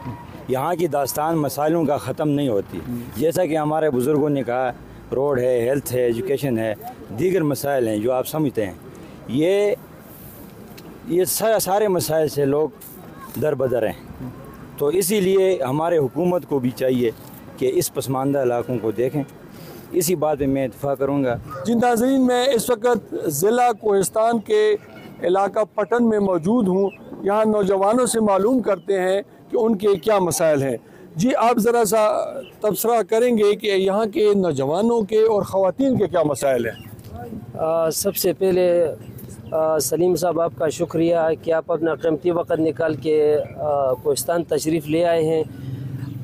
यहाँ की दास्तान मसाइलों का ख़त्म नहीं होती। जैसा कि हमारे बुज़ुर्गों ने कहा, रोड है, हेल्थ है, एजुकेशन है, दीगर मसाइल हैं जो आप समझते हैं। ये सारे मसाइल से लोग दर बदर हैं। तो इसीलिए हमारे हुकूमत को भी चाहिए कि इस पसमानदा इलाकों को देखें। इसी बात पे मैं इत्तेफाक करूँगा। जी नाज़रीन, मैं इस वक्त ज़िला कोहिस्तान के इलाका पटन में मौजूद हूँ। यहाँ नौजवानों से मालूम करते हैं कि उनके क्या मसाइल हैं। जी आप ज़रा सा तबसरा करेंगे कि यहाँ के नौजवानों के और ख़वातीन के क्या मसाइल हैं? सबसे पहले सलीम साहब आपका शुक्रिया कि आप अपना कीमती वक्त निकाल के कोहिस्तान तशरीफ़ ले आए हैं।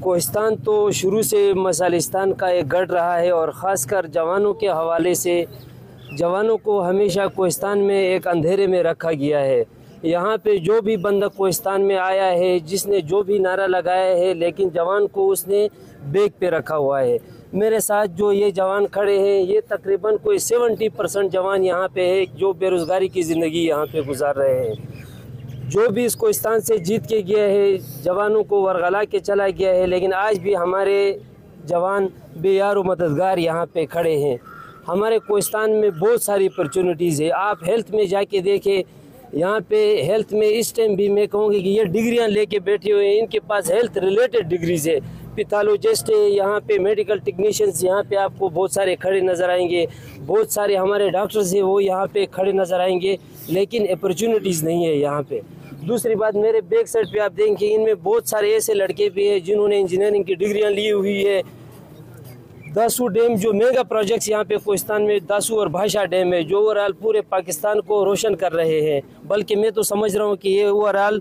कोहिस्तान तो शुरू से मसालिस्तान का एक गढ़ रहा है और ख़ासकर जवानों के हवाले से जवानों को हमेशा कोहिस्तान में एक अंधेरे में रखा गया है। यहाँ पे जो भी बंदा कोहिस्तान में आया है, जिसने जो भी नारा लगाया है, लेकिन जवान को उसने बेग पे रखा हुआ है। मेरे साथ जो ये जवान खड़े हैं, ये तकरीबन कोई 70% जवान यहाँ पे है जो बेरोज़गारी की ज़िंदगी यहाँ पे गुजार रहे हैं। जो भी इस कोहिस्तान से जीत के गया है, जवानों को वरगला के चला गया है, लेकिन आज भी हमारे जवान बेयार व मददगार यहाँ पे खड़े हैं। हमारे कोहिस्तान में बहुत सारी अपॉर्चुनिटीज़ है। आप हेल्थ में जाके देखें, यहाँ पे हेल्थ में इस टाइम भी मैं कहूँगी कि ये डिग्रियाँ लेके बैठे हुए हैं। इनके पास हेल्थ रिलेटेड डिग्रीज़ है, पैथोलॉजिस्ट है, यहाँ पे मेडिकल टेक्नीशियंस यहाँ पे आपको बहुत सारे खड़े नज़र आएंगे। बहुत सारे हमारे डॉक्टर्स हैं वो यहाँ पे खड़े नज़र आएंगे, लेकिन अपॉर्चुनिटीज़ नहीं है यहाँ पे। दूसरी बात, मेरे बैक साइड पे आप देखेंगे इनमें बहुत सारे ऐसे लड़के भी हैं जिन्होंने इंजीनियरिंग की डिग्रियाँ ली हुई है। दासू डैम जो मेगा प्रोजेक्ट्स यहाँ पे कोहिस्तान में दासू और भाषा डैम है, जो ओवरऑल पूरे पाकिस्तान को रोशन कर रहे हैं। बल्कि मैं तो समझ रहा हूँ कि ये ओवरऑल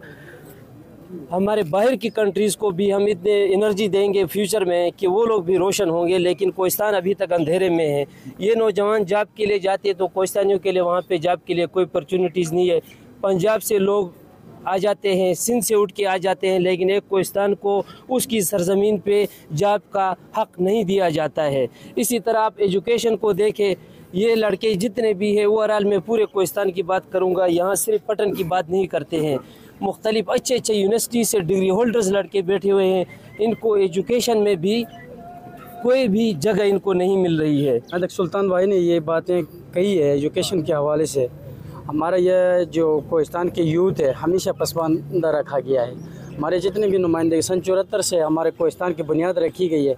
हमारे बाहर की कंट्रीज़ को भी हम इतने एनर्जी देंगे फ्यूचर में कि वो लोग भी रोशन होंगे। लेकिन कोहिस्तान अभी तक अंधेरे में है। ये नौजवान जॉब के लिए जाते हैं तो कोहिस्तानियों के लिए वहाँ पे जॉब के लिए कोई अपॉर्चुनिटीज़ नहीं है। पंजाब से लोग आ जाते हैं, सिंध से उठ के आ जाते हैं, लेकिन एक कोहिस्तान को उसकी सरजमीन पे जॉब का हक़ नहीं दिया जाता है। इसी तरह आप एजुकेशन को देखें, ये लड़के जितने भी हैं ओवरऑल मैं पूरे कोहिस्तान की बात करूँगा, यहाँ सिर्फ पटन की बात नहीं करते हैं। मुख्तलिफ अच्छे अच्छे यूनिवर्सिटी से डिग्री होल्डर्स लड़के बैठे हुए हैं। इनको एजुकेशन में भी कोई भी जगह इनको नहीं मिल रही है। अदक सुल्तान भाई ने ये बातें कही है एजुकेशन के हवाले से। हमारा यह जो कोहिस्तान के यूथ है हमेशा पसमानदा रखा गया है। हमारे जितने भी नुमाइंदगी सन 74 से हमारे कोहिस्तान की बुनियाद रखी गई है।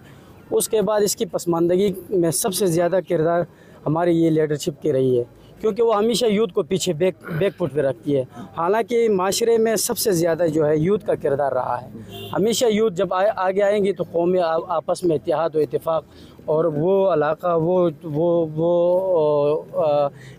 उसके बाद इसकी पसमानदगी में सबसे ज़्यादा किरदार हमारी ये लीडरशिप की रही है, क्योंकि वो हमेशा यूथ को पीछे बैकफुट पे रखती है। हालांकि माशरे में सबसे ज़्यादा जो है यूथ का किरदार रहा है। हमेशा यूथ जब आगे आएंगी तो कौमें आपस में इत्तेहाद व इत्तेफाक और वो इलाका वो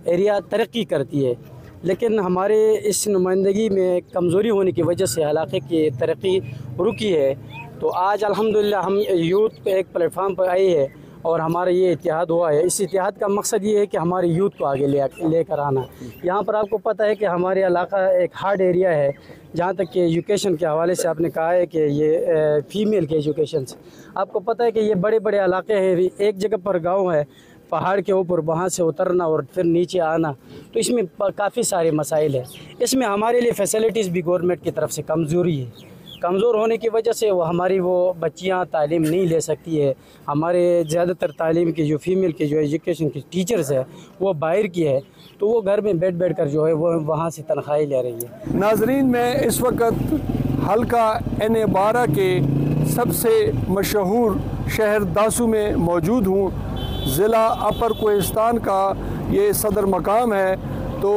एरिया तरक्की करती है। लेकिन हमारे इस नुमाइंदगी में कमज़ोरी होने की वजह से इलाके की तरक्की रुकी है। तो आज अल्हम्दुलिल्लाह हम यूथ पे एक प्लेटफार्म पर आए हैं और हमारा ये इत्तेहाद हुआ है। इस इत्तेहाद का मकसद ये है कि हमारे यूथ को आगे लेकर आना। यहाँ पर आपको पता है कि हमारे इलाका एक हार्ड एरिया है, जहाँ तक कि एजुकेशन के हवाले से आपने कहा है कि ये फीमेल के एजुकेशन से आपको पता है कि ये बड़े बड़े इलाके हैं। एक जगह पर गांव है, पहाड़ के ऊपर वहाँ से उतरना और फिर नीचे आना, तो इसमें काफ़ी सारे मसाइल हैं। इसमें हमारे लिए फैसिलिटीज़ भी गवर्नमेंट की तरफ से कमज़ोरी है। कमज़ोर होने की वजह से हमारी बच्चियाँ तालीम नहीं ले सकती है। हमारे ज़्यादातर तालीम की जो फीमेल की जो एजुकेशन की टीचर्स है वो बाहर की है, तो वो घर में बैठ कर जो है वो वहाँ से तनख्वाही ले रही है। नाजरीन, मैं इस वक्त हल्का NA-12 के सबसे मशहूर शहर दासू में मौजूद हूँ। ज़िला अपर कोहिस्तान का ये सदर मकाम है, तो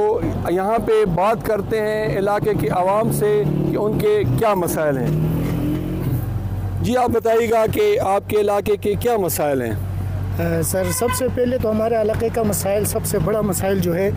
यहाँ पे बात करते हैं इलाके की आवाम से कि उनके क्या मसाइल हैं। जी आप बताइएगा कि आपके इलाके के क्या मसाइल हैं? सर, सबसे पहले तो हमारे इलाके का मसाइल, सबसे बड़ा मसाइल जो है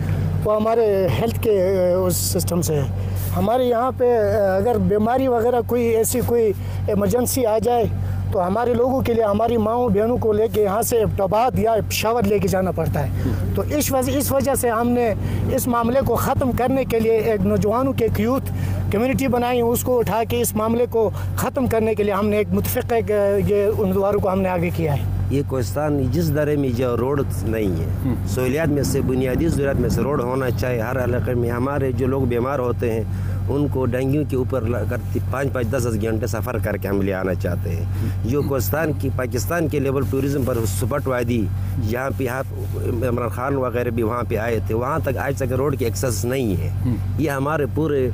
वो हमारे हेल्थ के उस सिस्टम से है। हमारे यहाँ पे अगर बीमारी वगैरह कोई ऐसी कोई इमरजेंसी आ जाए तो हमारे लोगों के लिए, हमारी माँओं बहनों को लेके यहाँ से टबाद या पेशावर लेके जाना पड़ता है। तो इस वजह से हमने इस मामले को ख़त्म करने के लिए एक नौजवानों के एक यूथ कम्युनिटी बनाई, उसको उठा के इस मामले को ख़त्म करने के लिए हमने एक मुतफ़िक़ ये उम्मीदवारों को हमने आगे किया है। ये कोहिस्तान जिस दरे में जो रोड नहीं है, सहूलियात में से बुनियादी ज़रूरत में से रोड होना चाहिए हर इलाके में। हमारे जो लोग बीमार होते हैं उनको डेंगू के ऊपर 5-10 घंटे सफ़र करके हम ले आना चाहते हैं। जो कोहिस्तान की पाकिस्तान के लेवल टूरिज़म पर सुपट वादी, जहाँ पे इमरान खान वगैरह भी वहाँ पे आए थे, वहाँ तक आज तक रोड की एक्सेस नहीं है। ये हमारे पूरे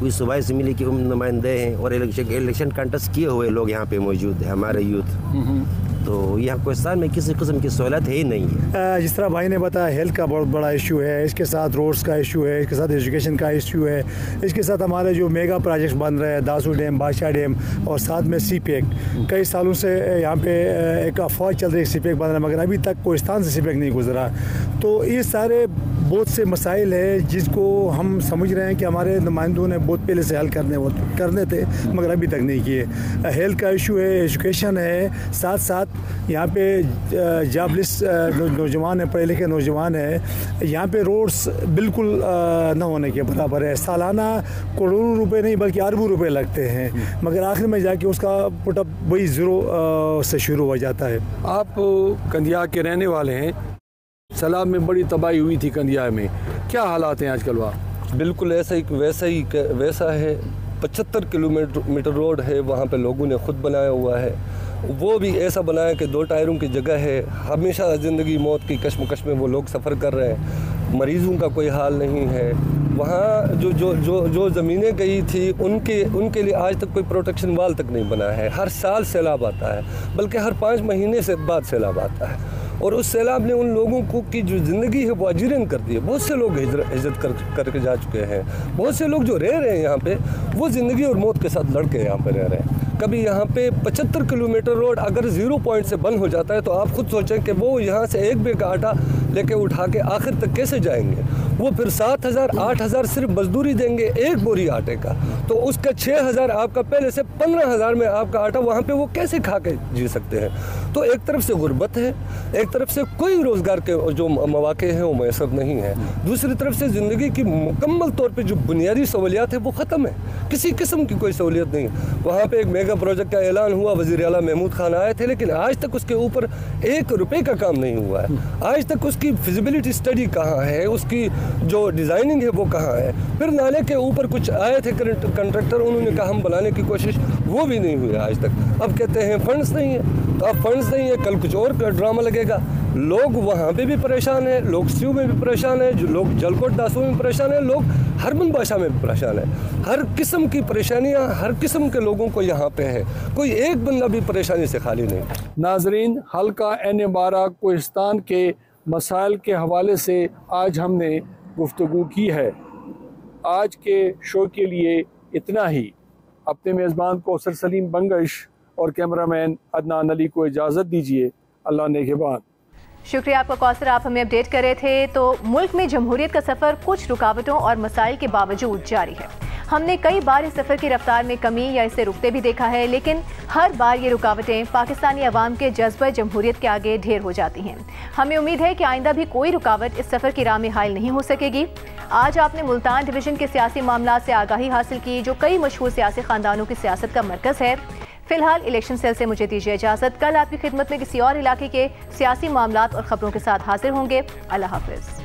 कोई सूबाई असम्बली के नुमाइंदे हैं और इलेक्शन कंटेस्ट किए हुए लोग यहाँ पे मौजूद है, हमारे यूथ। तो यहाँ कोहिस्तान में किसी किस्म की सहूलत ही नहीं है। जिस तरह भाई ने बताया, हेल्थ का बहुत बड़ा इशू है, इसके साथ रोड्स का इशू है, इसके साथ एजुकेशन का इशू है, इसके साथ हमारे जो मेगा प्रोजेक्ट्स बन रहे हैं, दासू डैम, बादशाह डैम और साथ में सीपेक, कई सालों से यहाँ पे एक अफवाह चल रही है सीपेक बन रहा है, मगर अभी तक कोहिस्तान से सीपेक नहीं गुजरा। तो ये सारे बहुत से मसाइल हैं जिसको हम समझ रहे हैं कि हमारे नुमाइंदों ने बहुत पहले से हल करने थे, मगर अभी तक नहीं किए। हेल्थ का इशू है, एजुकेशन है, साथ साथ यहाँ पे जॉबलेस नौजवान है, पढ़े लिखे नौजवान है। यहाँ पे रोड्स बिल्कुल न होने के बराबर है। सालाना करोड़ों रुपए नहीं बल्कि अरबों रुपए लगते हैं, मगर आखिर में जाके उसका पुटअप वही ज़ीरो से शुरू हो जाता है। आप कंदिया के रहने वाले हैं। सैलाब में बड़ी तबाही हुई थी कंदिया में, क्या हालात हैं आजकल वहाँ? बिल्कुल वैसा है। 75 किलोमीटर रोड है, वहाँ पे लोगों ने ख़ुद बनाया हुआ है। वो भी ऐसा बनाया कि 2 टायरों की जगह है। हमेशा ज़िंदगी मौत की कश्मकश में वो लोग सफ़र कर रहे हैं। मरीज़ों का कोई हाल नहीं है। वहाँ जो ज़मीनें गई थी उनके लिए आज तक कोई प्रोटेक्शन वाल तक नहीं बना है। हर साल सैलाब आता है, बल्कि हर 5 महीने से बाद सैलाब आता है, और उस सैलाब ने उन लोगों को की जो ज़िंदगी है वो अजीरन कर दी है। बहुत से लोग हिजरत करके जा चुके हैं। बहुत से लोग जो रह रहे हैं यहाँ पे, वो ज़िंदगी और मौत के साथ लड़के यहाँ पे रह रहे हैं। कभी यहाँ पे 75 किलोमीटर रोड अगर 0 पॉइंट से बंद हो जाता है तो आप खुद सोचें कि वो यहाँ से 1 बैग आटा लेके उठा के आखिर तक कैसे जाएंगे। वो फिर 7,000-8,000 सिर्फ मजदूरी देंगे 1 बोरी आटे का, तो उसका 6,000 आपका पहले से 15,000 में आपका आटा वहाँ पे वो कैसे खा के जी सकते हैं। तो एक तरफ से गुर्बत है, एक तरफ से कोई रोज़गार के जो मौके हैं वो मैसर नहीं है, दूसरी तरफ से ज़िंदगी की मुकम्मल तौर पर जो बुनियादी सहूलियात है वो ख़त्म है। किसी किस्म की कोई सहूलियत नहीं। वहाँ पर एक मेगा प्रोजेक्ट का ऐलान हुआ, वज़ीर आला महमूद खान आए थे, लेकिन आज तक उसके ऊपर 1 रुपये का काम नहीं हुआ है। आज तक उसकी फिजिबिलिटी स्टडी कहाँ है, उसकी जो डिज़ाइनिंग है वो कहाँ है। फिर नाले के ऊपर कुछ आए थे कंट्रैक्टर, उन्होंने कहा हम बनाने की कोशिश, वो भी नहीं हुई आज तक। अब कहते हैं फंड्स नहीं है, तो अब फंड्स नहीं है, कल कुछ और ड्रामा लगेगा। लोग वहाँ पे भी परेशान हैं, लोग स्यू में भी परेशान हैं, जो लोग जलकोट दासू में परेशान हैं, लोग हरबन बादशाह में भी परेशान हैं। हर किस्म की परेशानियाँ हर किस्म के लोगों को यहाँ पे है, कोई एक बंदा भी परेशानी से खाली नहीं। नाजरीन, हल्का NA-12 कोहिस्तान के मसाइल के हवाले से आज हमने गुफ्तगू की है। आज के शो के लिए इतना ही। अपने मेज़बान कौसर सलीम बंगश और कैमरामैन अदनान अली को इजाज़त दीजिए। अल्लाह नेगहबान। शुक्रिया आपका कौसर, आप हमें अपडेट कर रहे थे। तो मुल्क में जमहूरियत का सफ़र कुछ रुकावटों और मसाइल के बावजूद जारी है। हमने कई बार इस सफ़र की रफ्तार में कमी या इसे रुकते भी देखा है, लेकिन हर बार ये रुकावटें पाकिस्तानी अवाम के जज्बा जमहूरियत के आगे ढेर हो जाती हैं। हमें उम्मीद है कि आइंदा भी कोई रुकावट इस सफ़र की राह में हायल नहीं हो सकेगी। आज आपने मुल्तान डिवीज़न के सियासी मामला से आगाही हासिल की, जो कई मशहूर सियासी ख़ानदानों की सियासत का मरकज़ है। फिलहाल इलेक्शन सेल से मुझे दीजिए इजाजत। कल आपकी खिदमत में किसी और इलाके के सियासी मामलात और खबरों के साथ हाजिर होंगे। अल्लाह हाफिज।